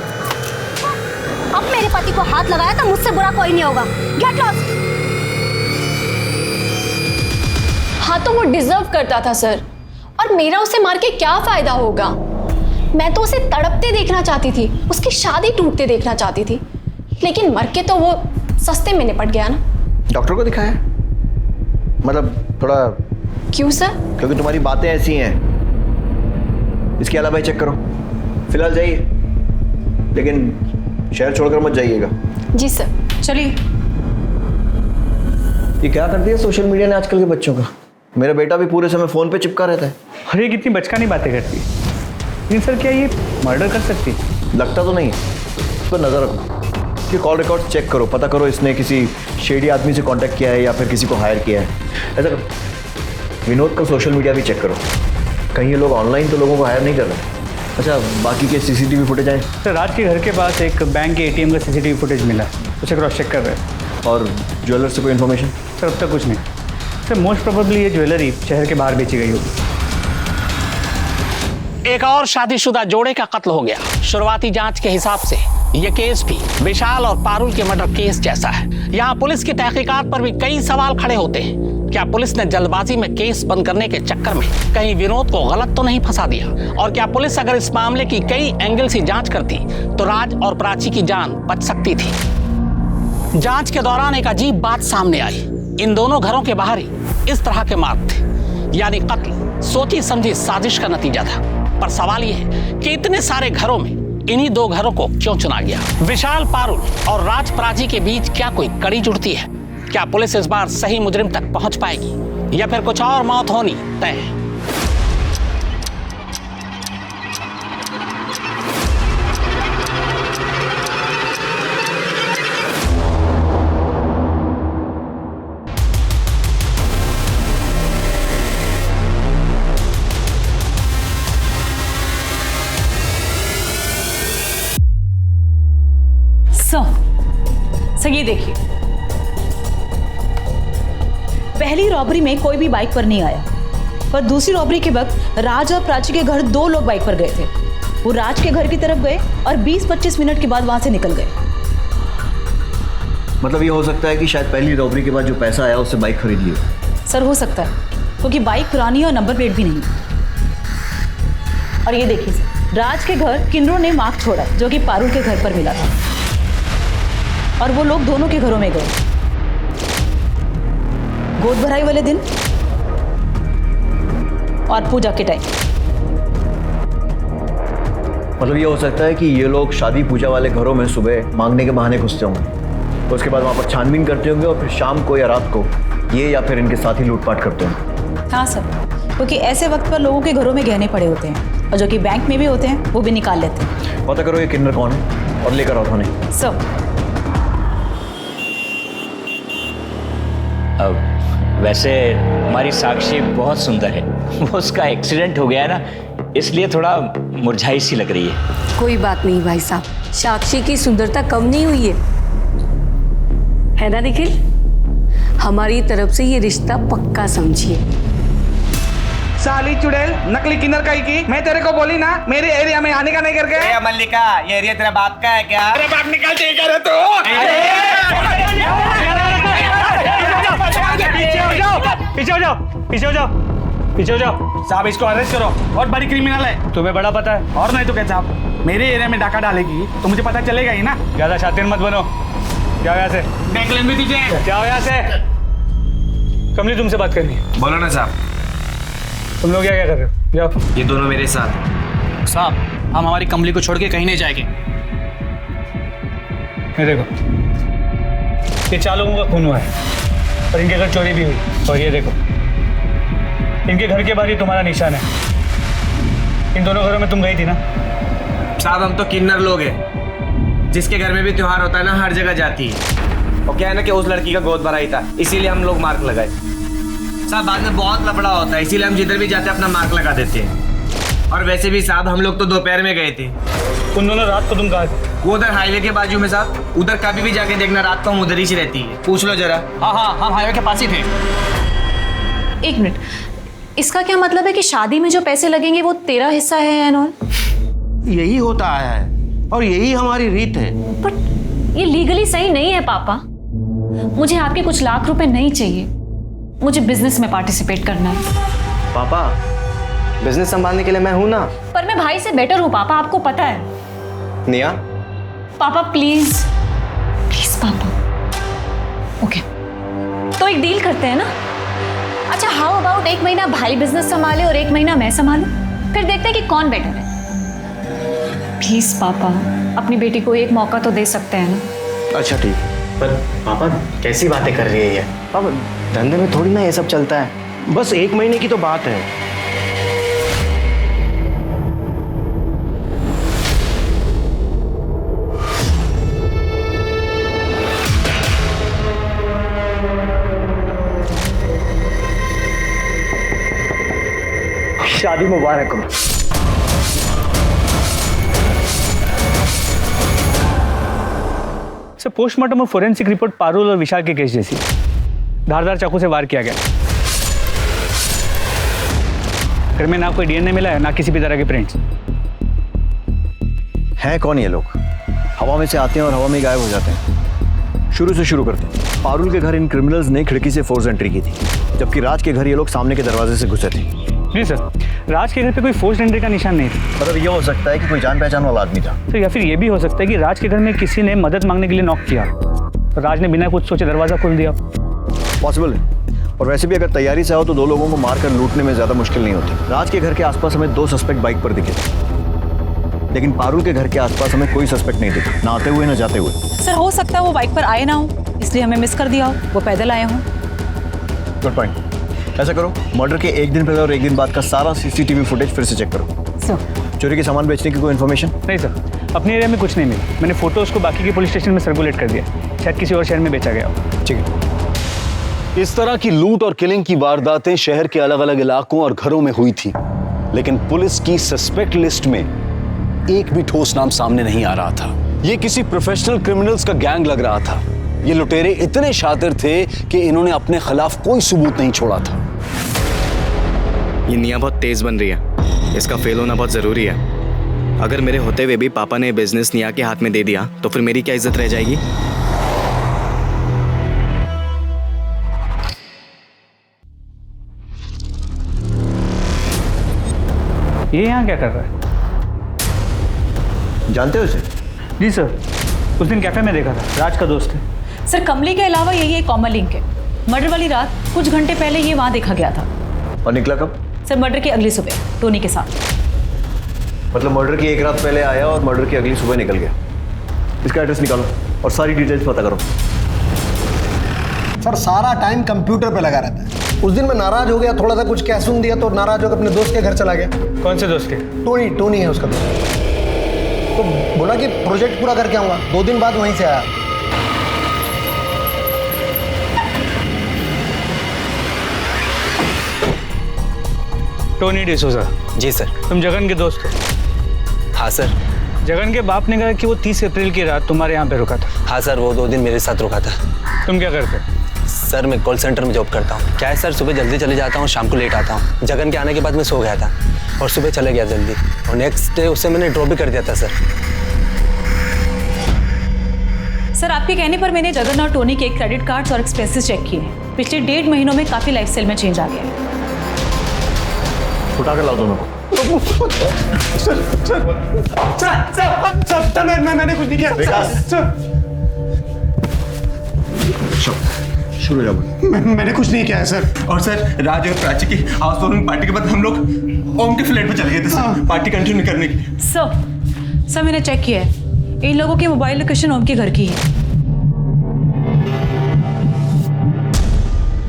अब मेरे पति को हाथ लगाया तो मुझसे बुरा कोई नहीं होगा। Get lost. हाँ तो वो डिजर्व करता था सर, और मेरा उसे मार के क्या फायदा होगा? मैं तो उसे तड़पते देखना चाहती थी, उसकी शादी टूटते देखना चाहती थी, लेकिन मर के तो वो सस्ते में निपट गया ना। डॉक्टर को दिखाया? मतलब थोड़ा। क्यों सर? क्योंकि तुम्हारी बातें ऐसी हैं। इसके अलावा चेक करो। फिलहाल जाइए, लेकिन शहर छोड़कर मत जाइएगा। जी सर। चलिए। ये क्या करती है सोशल मीडिया ने आजकल के बच्चों का? मेरा बेटा भी पूरे समय फोन पे चिपका रहता है। अरे कितनी बचकानी बातें करती है। लेकिन सर क्या ये मर्डर कर सकती? लगता तो नहीं है। इस पर नजर रखो कि कॉल रिकॉर्ड चेक करो, पता करो इसने किसी शेडी आदमी से कांटेक्ट किया है या फिर किसी को हायर किया है। ऐसा करो, विनोद का सोशल मीडिया भी चेक करो, कहीं ये लोग ऑनलाइन तो लोगों को हायर नहीं कर रहे। अच्छा, बाकी के सीसीटीवी फुटेज आए? सर राज के घर के पास एक बैंक के एटीएम का सीसीटीवी फुटेज मिला, उसे क्रॉस चेक कर रहे हैं। और ज्वेलर से कोई इन्फॉर्मेशन? सर अब तक कुछ नहीं। सर मोस्ट प्रोबेबली ये ज्वेलरी शहर के बाहर बेची गई होगी। एक और शादीशुदा जोड़े का कत्ल हो गया। शुरुआती जांच के हिसाब से यह केस भी विशाल और पारुल के मर्डर केस जैसा है। यहाँ पुलिस की तहकीकात पर भी कई सवाल खड़े होते हैं। क्या पुलिस ने जल्दबाजी में केस बंद करने के चक्कर में कहीं विनोद को गलत तो नहीं फंसा दिया? और क्या पुलिस अगर इस मामले की कई एंगल से जांच करती तो राज और प्राची की जान बच सकती थी? जांच के दौरान एक अजीब बात सामने आई। इन दोनों घरों के बाहर ही इस तरह के मार्ग थे, यानी कत्ल सोची समझी साजिश का नतीजा था। पर सवाल यह है कि इतने सारे घरों में इन्हीं दो घरों को क्यों चुना गया? विशाल पारुल और राज प्राची के बीच क्या कोई कड़ी जुड़ती है? क्या पुलिस इस बार सही मुजरिम तक पहुंच पाएगी या फिर कुछ और मौत होनी तय है? सर ये देखिए, पहली रॉबरी में कोई भी बाइक पर नहीं आया, पर दूसरी रॉबरी के वक्त राज और प्राची के घर दो लोग बाइक पर गए थे। वो राज के घर की तरफ गए और 20-25 मिनट के बाद वहां से निकल गए। मतलब ये हो सकता है कि शायद पहली रॉबरी के बाद जो पैसा आया उससे बाइक खरीद ली। सर हो सकता है, क्योंकि बाइक पुरानी है और नंबर प्लेट भी नहीं। और ये देखिए सर, राज के घर किन्नरों ने मार्क छोड़ा जो कि पारुल के घर पर मिला था, और वो लोग दोनों के घरों में गए गोद भराई वाले दिन और पूजा के टाइम। मतलब ये हो सकता है कि ये लोग शादी पूजा वाले घरों में सुबह मांगने के बहाने घुसते होंगे, उसके बाद वहाँ पर छानबीन करते होंगे और फिर शाम को या रात को ये या फिर इनके साथी लूटपाट करते होंगे। हाँ सर, क्योंकि ऐसे वक्त पर लोगों के घरों में गहने पड़े होते हैं और जो कि बैंक में भी होते हैं वो भी निकाल लेते हैं। पता करो ये किन्नर कौन है और लेकर आओ थाने। सब वैसे हमारी साक्षी बहुत सुंदर है, वो उसका एक्सीडेंट हो गया है ना, इसलिए थोड़ा मुरझाई सी लग रही है। कोई बात नहीं भाई साहब, साक्षी की सुंदरता कम नहीं हुई है ना निखिल? हमारी तरफ से ये रिश्ता पक्का समझिए। साली चुड़ैल, नकली किन्नर काई की? मैं तेरे को बोली ना मेरे एरिया में आने का नहीं करके। मल्लिका, ये एरिया तेरा बाप का है क्या? अरे बाप निकाल दे कर तू। पीछे हो जाओ, पीछे हो जाओ, पीछे हो जाओ। साहब इसको अरेस्ट करो, बहुत बड़ी क्रिमिनल है। तुम्हें बड़ा पता है? और नहीं तो क्या साहब, मेरे एरिया में डाका डालेगी तो मुझे पता चलेगा ही ना। ज्यादा शातिर मत बनो। क्या यहाँ से? बैंक लेन भी दीजिए। क्या यहाँ से? कमली तुमसे बात करनी है। बोलो ना साहब। तुम लोग क्या कर रहे हो? जाओ। ये दोनों मेरे साथ। साहब हम हमारी कमली को छोड़ के कहीं नहीं जाएंगे। ये देखो, ये 4 लोगों का खून हुआ है और इनके घर चोरी भी हुई। और ये देखो, इनके घर के बाहर ही तुम्हारा निशान है। इन दोनों घरों में तुम गई थी ना? साहब हम तो किन्नर लोग हैं, जिसके घर में भी त्योहार होता है ना, हर जगह जाती है। और क्या है ना कि उस लड़की का गोद भरा ही था, इसीलिए हम लोग मार्क लगाए। साहब बाद में बहुत लफड़ा होता है, इसीलिए हम जिधर भी जाते हैं अपना मार्क लगा देते हैं। और वैसे भी साहब हम लोग तो दोपहर में गए थे। उन दोनों रात को तुम कहाँ थे? वो उधर हाईवे के बाजू में साहब, उधर कभी भी जाके देखना, रात को हम उधर ही रहती है, पूछ लो जरा। हाँ, हम हाईवे के पास ही थे। एक मिनट, इसका क्या मतलब है कि शादी में जो पैसे लगेंगे वो तेरा हिस्सा है एंड ऑल? यही होता आया है और यही हमारी रीत है। बट ये लीगली सही नहीं है पापा। मुझे आपके कुछ लाख रुपए नहीं चाहिए, मुझे बिजनेस में पार्टिसिपेट करना है। पापा बिजनेस संभालने के लिए मैं हूं ना। पर मैं भाई से बेटर हूँ पापा, आपको पता है। निया पापा प्लीज प्लीज पापा। ओके, तो एक डील करते हैं ना। अच्छा, हाउ अबाउट 1 महीना भाई बिजनेस संभाले और 1 महीना मैं संभालूं, फिर देखते हैं कि कौन बेटर है। प्लीज पापा, अपनी बेटी को एक मौका तो दे सकते हैं ना। अच्छा ठीक है, पर पापा कैसी बातें कर रही है ये? पापा धंधे में थोड़ी ना ये सब चलता है। बस 1 महीने की तो बात है। शादी मुबारक हो। सर, पोस्टमार्टम और फोरेंसिक रिपोर्ट पारुल और विशाल के केस जैसी। धारदार चाकू से वार किया गया। घर में ना कोई डीएनए मिला है, ना किसी भी तरह के प्रिंट्स। हैं कौन ये लोग? हवा में से आते हैं और हवा में गायब हो जाते हैं। शुरू से शुरू करते हैं। पारुल के घर इन क्रिमिनल्स ने खिड़की से फोर्स एंट्री की थी, जबकि राज के घर ये लोग सामने के दरवाजे से घुसे थे। जी सर, राज के घर पे कोई फोर्स एंट्री का निशान नहीं था। मतलब ये हो सकता है कि कोई जान पहचान वाला आदमी था। तो या फिर ये भी हो सकता है कि राज के घर में किसी ने मदद मांगने के लिए नॉक किया, तो राज ने बिना कुछ सोचे दरवाजा खोल दिया। पॉसिबल है। और वैसे भी अगर तैयारी से आओ तो 2 लोगों को मारकर लूटने में ज्यादा मुश्किल नहीं होती। राज के घर के आसपास हमें 2 सस्पेक्ट बाइक पर दिखे, लेकिन पारुल के घर के आसपास हमें कोई सस्पेक्ट नहीं दिखा, ना आते हुए ना जाते हुए। सर, हो सकता है वो बाइक पर आए ना हो, इसलिए हमें मिस कर दिया हो, वो पैदल आए हों। Good point. ऐसा करो, मर्डर के 1 दिन पहले और 1 दिन बाद का सारा सीसीटीवी फुटेज फिर से चेक करो। सर, चोरी के सामान बेचने की कोई इन्फॉर्मेशन? नहीं सर, अपने एरिया में कुछ नहीं मिला। मैंने फोटोज को बाकी के पुलिस स्टेशन में सर्कुलेट कर दिया, शायद किसी और शहर में बेचा गया हो। ठीक है। इस तरह की लूट और किलिंग की वारदातें शहर के अलग अलग इलाकों और घरों में हुई थी, लेकिन पुलिस की सस्पेक्ट लिस्ट में एक भी ठोस नाम सामने नहीं आ रहा था। ये किसी प्रोफेशनल क्रिमिनल्स का गैंग लग रहा था। ये लुटेरे इतने शातिर थे कि इन्होंने अपने खिलाफ कोई सबूत नहीं छोड़ा था। ये निया बहुत तेज बन रही है, इसका फेल होना बहुत जरूरी है। अगर मेरे होते हुए भी पापा ने बिजनेस निया के हाथ में दे दिया तो फिर मेरी क्या इज्जत रह जाएगी? ये यहाँ क्या कर रहा है? जानते हो इसे? जी सर, उस दिन कैफे में देखा था, राज का दोस्त है। सर, कमली के अलावा यही एक कॉमन लिंक है। मर्डर वाली रात कुछ घंटे पहले ये वहाँ देखा गया था। और निकला कब? सर, मर्डर की अगली सुबह टोनी के साथ। मतलब मर्डर की 1 रात पहले आया और मर्डर की अगली सुबह निकल गया। इसका एड्रेस निकालो और सारी डिटेल्स पता करो। सर, सारा टाइम कंप्यूटर पे लगा रहता है। उस दिन मैं नाराज हो गया, थोड़ा सा कुछ कह सुन दिया तो नाराज होकर अपने दोस्त के घर चला गया। कौन से दोस्त के? टोनी है उसका दोस्त। तो बोला कि प्रोजेक्ट पूरा करके आऊंगा, 2 दिन बाद वहीं से आया। टोनी डिसोजा। जी सर। तुम जगन के दोस्त हो? हाँ सर। जगन के बाप ने कहा कि वो 30 अप्रैल की रात तुम्हारे यहाँ पे रुका था। हाँ सर, वो 2 दिन मेरे साथ रुका था। तुम क्या करते? सर, मैं कॉल सेंटर में जॉब करता हूँ। क्या है सर, सुबह जल्दी चले जाता हूँ, शाम को लेट आता हूँ। जगन के आने के बाद मैं सो गया था और सुबह चले गया जल्दी, और नेक्स्ट डे उसे मैंने ड्रॉप भी कर दिया था सर। सर, आपके कहने पर मैंने जगन और टोनी के क्रेडिट कार्ड्स और एक्सपेंसेस चेक किए। पिछले 1.5 महीनों में काफ़ी लाइफस्टाइल में चेंज आ गया है। उठा कर लाओ दोनों को। सर, मैंने कुछ नहीं किया। शुरू जाओ। मैंने कुछ नहीं किया है सर। और सर, राज और प्राची की हाउस वार्मिंग पार्टी के बाद हम लोग ओम के फ्लैट पे चले गए थे सर, पार्टी कंटिन्यू करने के लिए। सर, मैंने चेक किया है, इन लोगों की मोबाइल लोकेशन ओम के घर की है।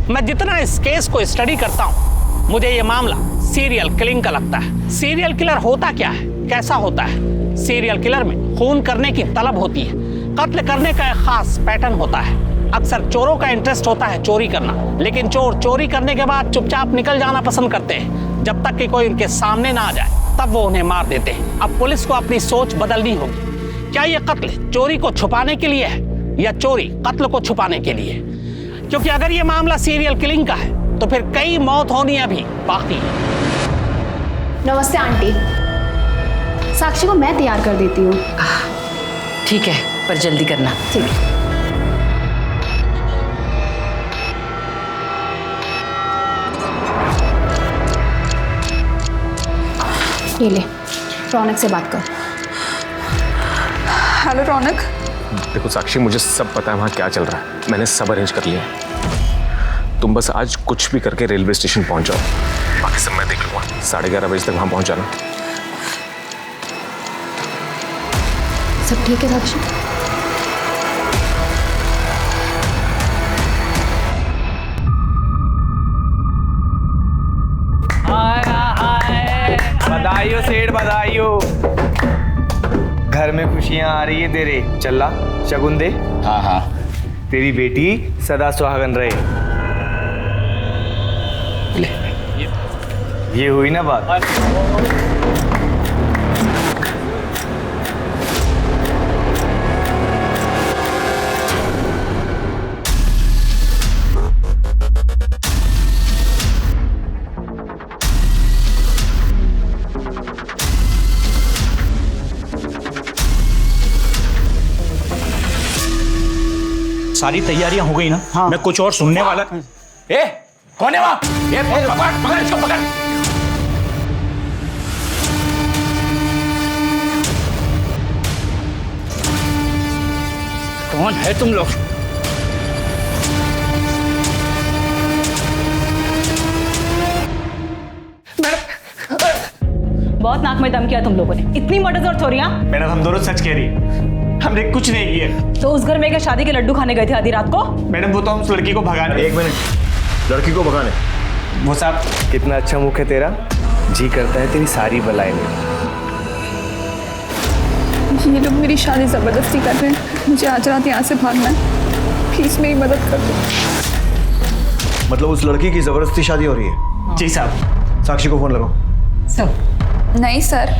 मैं जितना इस केस को स्टडी करता हूँ, मुझे ये मामला सीरियल किलिंग का लगता है। सीरियल किलर होता क्या है, कैसा होता है? सीरियल किलर में खून करने की तलब होती है। कत्ल करने का एक खास पैटर्न होता है। अक्सर चोरों का इंटरेस्ट होता है चोरी करना, लेकिन चोर चोरी करने के बाद चुपचाप निकल जाना पसंद करते हैं। जब तक कि कोई उनके सामने ना आ जाए तब वो उन्हें मार देते हैं। अब पुलिस को अपनी सोच बदलनी होगी। क्या ये कत्ल चोरी को छुपाने के लिए है या चोरी कत्ल को छुपाने के लिए? क्योंकि अगर ये मामला सीरियल किलिंग का है तो फिर कई मौत होनी अभी बाकी है। नमस्ते आंटी, साक्षी को मैं तैयार कर देती हूँ। ठीक है, पर जल्दी करना। ठीक है। ये ले, रौनक से बात कर। हेलो रौनक। देखो साक्षी, मुझे सब पता है वहाँ क्या चल रहा है। मैंने सब अरेंज कर लिया है। तुम बस आज कुछ भी करके रेलवे स्टेशन पहुंच जाओ, बाकी सब मैं देख लूंगा। 11:30 बजे तक वहां पहुंच जाना। सब ठीक है साक्षी? बधाइयो सेठ, बधाइयो। घर में खुशियां आ रही है तेरे। चला शगुन दे। हाँ हाँ, तेरी बेटी सदा सुहागन रहे। ले, ये हुई ना बात। सारी तैयारियां हो गई ना? हाँ। मैं कुछ और सुनने वाला। ए, कौन है वहाँ? ये पकड़, पकड़ इसको, पकड़। कौन है तुम लोग? बहुत नाक में दम किया तुम लोगों ने। इतनी मर्डर जरूरत हो रही है? मैडम, हम दोनों सच कह रही है। हमने कुछ नहीं किया। तो उस घर में क्या शादी के लड्डू खाने गए थे आधी रात को? मैडम, वो तो हम उस लड़की को भगाने। एक मिनट, लड़की को भगाने? वो साहब, कितना अच्छा मुख है तेरा, जी करता है तेरी सारी बलाएं ले। ये लोग मेरी शादी जबरदस्ती कर रहे हैं। मुझे आज रात यहाँ से भागना है। प्लीज मेरी मदद कर दो। मतलब उस लड़की की जबरदस्ती शादी हो रही है? जी साहब। साक्षी को फोन लगाओ। सर नहीं सर,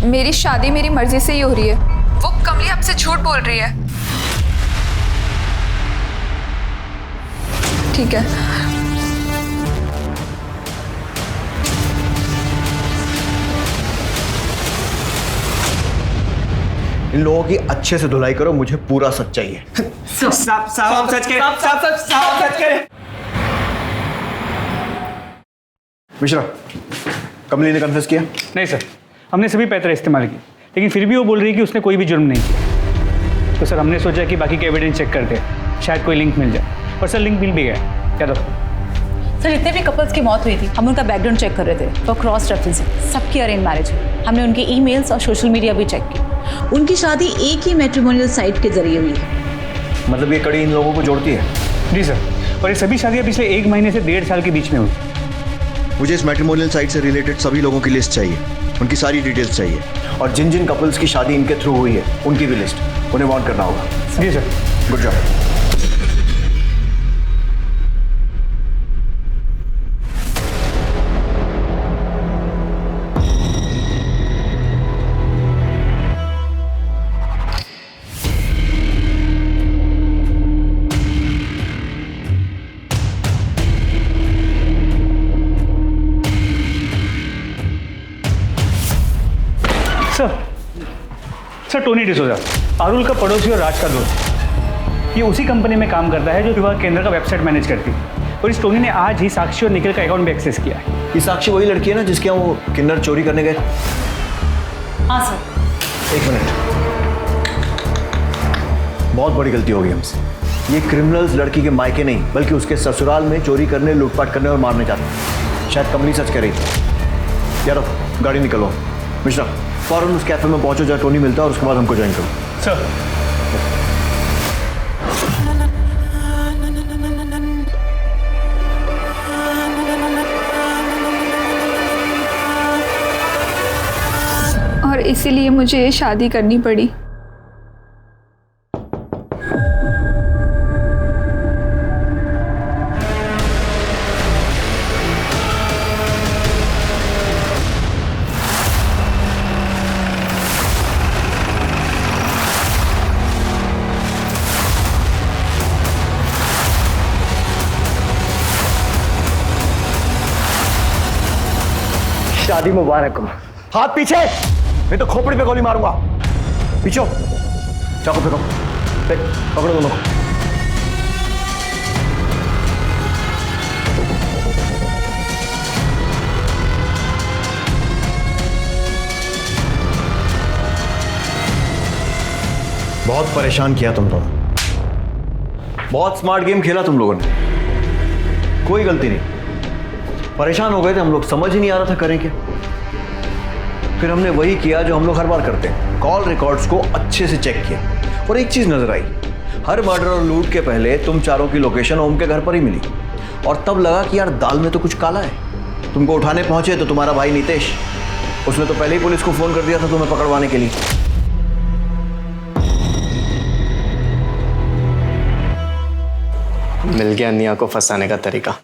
मेरी शादी मेरी मर्जी से ही हो रही है। वो कमली आपसे झूठ बोल रही है। ठीक है। इन लोगों की अच्छे से धुलाई करो, मुझे पूरा सच चाहिए। साहब सच करें। साहब सच करें। मिश्रा, कमली ने कन्फेस किया? नहीं सर, हमने सभी पैतरे इस्तेमाल किए, लेकिन फिर भी वो बोल रही है कि उसने कोई भी जुर्म नहीं किया। तो सर हमने सोचा कि बाकी के एविडेंस चेक करते हैं, शायद कोई लिंक मिल जाए। और सर लिंक मिल भी गया। क्या दो सर, जितने भी कपल्स की मौत हुई थी हम उनका बैकग्राउंड चेक कर रहे थे, तो क्रॉस रेफरेंसिंग सबकी अरेंज मैरिज है। हमने उनके ईमेल्स और सोशल मीडिया भी चेक की। उनकी शादी एक ही मैट्रिमोनियल साइट के जरिए हुई है। मतलब ये कड़ी इन लोगों को जोड़ती है? जी सर, और ये सभी शादियाँ पिछले 1 महीने से 1.5 साल के बीच में हुई। मुझे इस मैट्रिमोनियल साइट से रिलेटेड सभी लोगों की लिस्ट चाहिए, उनकी सारी डिटेल्स चाहिए, और जिन जिन कपल्स की शादी इनके थ्रू हुई है उनकी भी लिस्ट। उन्हें वार्न करना होगा। जी sir. Good job. Sir Tony D'Souza, Parul का पड़ोसी और राज का दोस्त। ये उसी कंपनी में काम करता है जो विवाह केंद्र का वेबसाइट मैनेज करती है। और इस टोनी ने आज ही साक्षी और निखिल का अकाउंट भी एक्सेस किया है। ये साक्षी वही लड़की है ना जिसके यहाँ वो किन्नर चोरी करने गए? हाँ सर। 1 मिनट, बहुत बड़ी गलती हो गई हमसे। ये क्रिमिनल्स लड़की के मायके नहीं बल्कि उसके ससुराल में चोरी करने, लूटपाट करने और मारने जाते हैं। शायद कमली सच कह रही थी। यार गाड़ी निकलो। मिश्रा, फौरन उस कैफे में पहुंचो जहाँ टोनी मिलता है, और उसके बाद हमको ज्वाइन करो। सर। और इसीलिए मुझे ये शादी करनी पड़ी। शादी मुबारक हो। हाथ पीछे, मैं तो खोपड़ी पे गोली मारूंगा। पीछे हो। चाकू फेंको, फेंक, पकड़ो दोनों को। बहुत परेशान किया तुम दोनों, बहुत स्मार्ट गेम खेला तुम लोगों ने, कोई गलती नहीं। परेशान हो गए थे हम लोग, समझ ही नहीं आ रहा था करें क्या। फिर हमने वही किया जो हम लोग हर बार करते हैं, कॉल रिकॉर्ड्स को अच्छे से चेक किया और एक चीज नजर आई, हर मर्डर और लूट के पहले तुम चारों की लोकेशन ओम के घर पर ही मिली और तब लगा कि यार दाल में तो कुछ काला है। तुमको उठाने पहुंचे तो तुम्हारा भाई नितेश, उसने तो पहले ही पुलिस को फोन कर दिया था तुम्हें पकड़वाने के लिए। मिल गया निया को फंसाने का तरीका।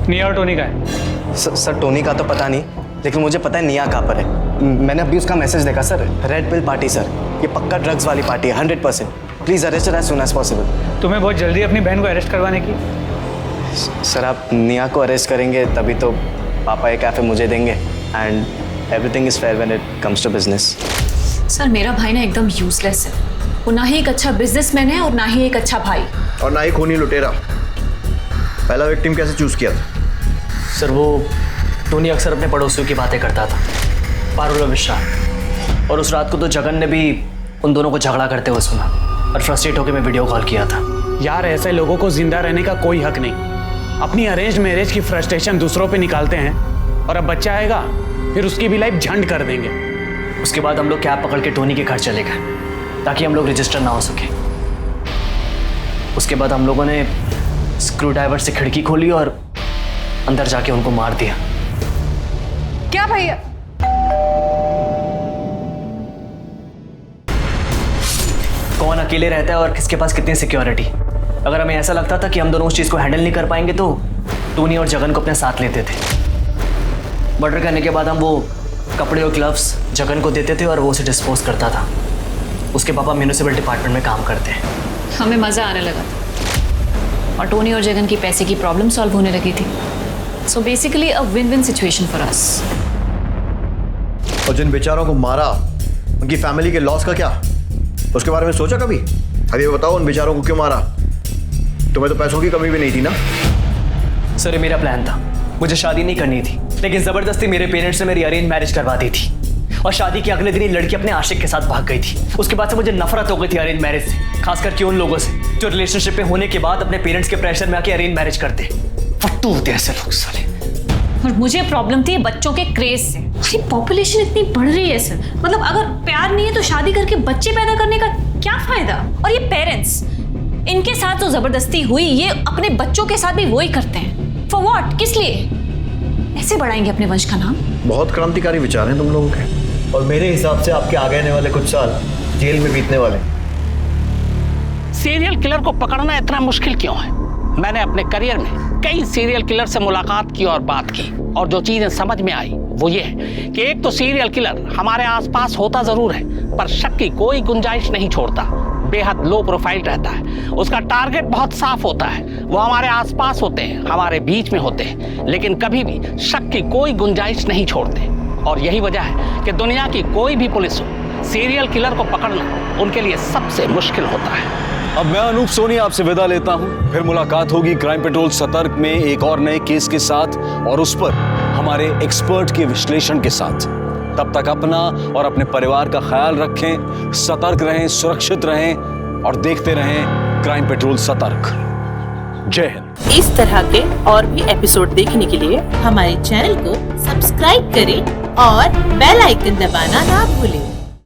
निया और टोनी का है? सर टोनी का तो पता नहीं, लेकिन मुझे पता है निया कहाँ पर है। मैंने अभी उसका मैसेज देखा sir, red pill party sir, ये पक्का ड्रग्स वाली पार्टी है 100%। Please arrest as soon as possible. तुम्हें बहुत जल्दी अपनी बहन को अरेस्ट करवाने की? सर आप निया को अरेस्ट करेंगे तभी तो पापा ये कैफे मुझे देंगे and everything is fair when it comes to business. Sir मेरा भाई ना एकदम यूजलेस है, वो ना ही एक अच्छा बिजनेसमैन है और ना ही एक अच्छा भाई और ना ही खूनी लुटेरा। पहला विक्टिम कैसे चूज किया था? सर वो टोनी अक्सर अपने पड़ोसियों की बातें करता था, पारुल और विशाल, और उस रात को तो जगन ने भी उन दोनों को झगड़ा करते हुए सुना और फ्रस्ट्रेट होकर मैं वीडियो कॉल किया था। यार ऐसे लोगों को जिंदा रहने का कोई हक नहीं, अपनी अरेंज मैरिज की फ्रस्ट्रेशन दूसरों पे निकालते हैं और अब बच्चा आएगा फिर उसकी भी लाइफ झंड कर देंगे। उसके बाद हम लोग कैब पकड़ के टोनी के घर चले गए ताकि हम लोग रजिस्टर ना हो सके। उसके बाद हम लोगों ने स्क्रू ड्राइवर से खिड़की खोली और अंदर जाके उनको मार दिया। क्या भैया? कौन अकेले रहता है और किसके पास कितनी सिक्योरिटी। अगर हमें ऐसा लगता था कि हम दोनों उस चीज को हैंडल नहीं कर पाएंगे तो टोनी और जगन को अपने साथ लेते थे। मर्डर करने के बाद हम वो कपड़े और ग्लव्स जगन को देते थे और वो उसे डिस्पोज करता था। उसके पापा म्यूनिसिपल डिपार्टमेंट में काम करते हैं। हमें मज़ा आने लगा था और टोनी और जगन की पैसे की प्रॉब्लम सॉल्व होने लगी थी। So basically a win win situation for us. और जिन बेचारों को मारा उनकी फैमिली के लॉस का क्या, उसके बारे में सोचा कभी? अभी बताओ उन बेचारों को क्यों मारा? तुम्हें तो पैसों की कमी भी नहीं थी ना? सर ये मेरा प्लान था, मुझे शादी नहीं करनी थी, लेकिन जबरदस्ती मेरे पेरेंट्स ने मेरी अरेंज मैरिज करवा दी थी और शादी के अगले दिन ही लड़की अपने आशिक के साथ भाग गई थी। उसके बाद से मुझे नफरत हो गई थी अरेंज मैरिज से, खास करके उन लोगों से जो रिलेशनशिप में होने के बाद अपने पेरेंट्स के प्रेशर में आके अरेंज मैरिज करते। फट्टू होते ऐसे लोग साले। और मुझे प्रॉब्लम थी बच्चों के क्रेज से। अरे पॉपुलेशन इतनी बढ़ रही है सर, मतलब अगर प्यार नहीं है तो शादी करके बच्चे पैदा करने का क्या फायदा? और ये पेरेंट्स, इनके साथ जो जबरदस्ती हुई ये अपने बच्चों के साथ भी वही करते हैं। For what? किस लिए? ऐसे बढ़ाएंगे अपने वंश का नाम? बहुत क्रांतिकारी विचार हैं तुम लोगों के, और मेरे हिसाब से आपके आगे आने वाले कुछ साल जेल में बीतने वाले। सीरियल किलर को पकड़ना इतना मुश्किल क्यों है? मैंने अपने करियर में कई सीरियल किलर से मुलाकात की और बात की, और जो चीजें समझ में आई वो ये है कि एक तो सीरियल किलर हमारे आसपास होता जरूर है पर शक की कोई गुंजाइश नहीं छोड़ता, बेहद लो प्रोफाइल रहता है, उसका टारगेट बहुत साफ होता है, वो हमारे आसपास होते हैं, हमारे बीच में होते हैं, लेकिन कभी भी शक की कोई गुंजाइश नहीं छोड़ते। और यही वजह है कि दुनिया की कोई भी पुलिस हो, सीरियल किलर को पकड़ना उनके लिए सबसे मुश्किल होता है। अब मैं अनूप सोनी आपसे विदा लेता हूं, फिर मुलाकात होगी क्राइम पेट्रोल सतर्क में एक और नए केस के साथ और उस पर हमारे एक्सपर्ट के विश्लेषण के साथ। तब तक अपना और अपने परिवार का ख्याल रखें, सतर्क रहें, सुरक्षित रहें और देखते रहें क्राइम पेट्रोल सतर्क। जय हिंद। इस तरह के और भी एपिसोड देखने के लिए हमारे चैनल को सब्सक्राइब करें और बेल आइकन दबाना ना भूलें।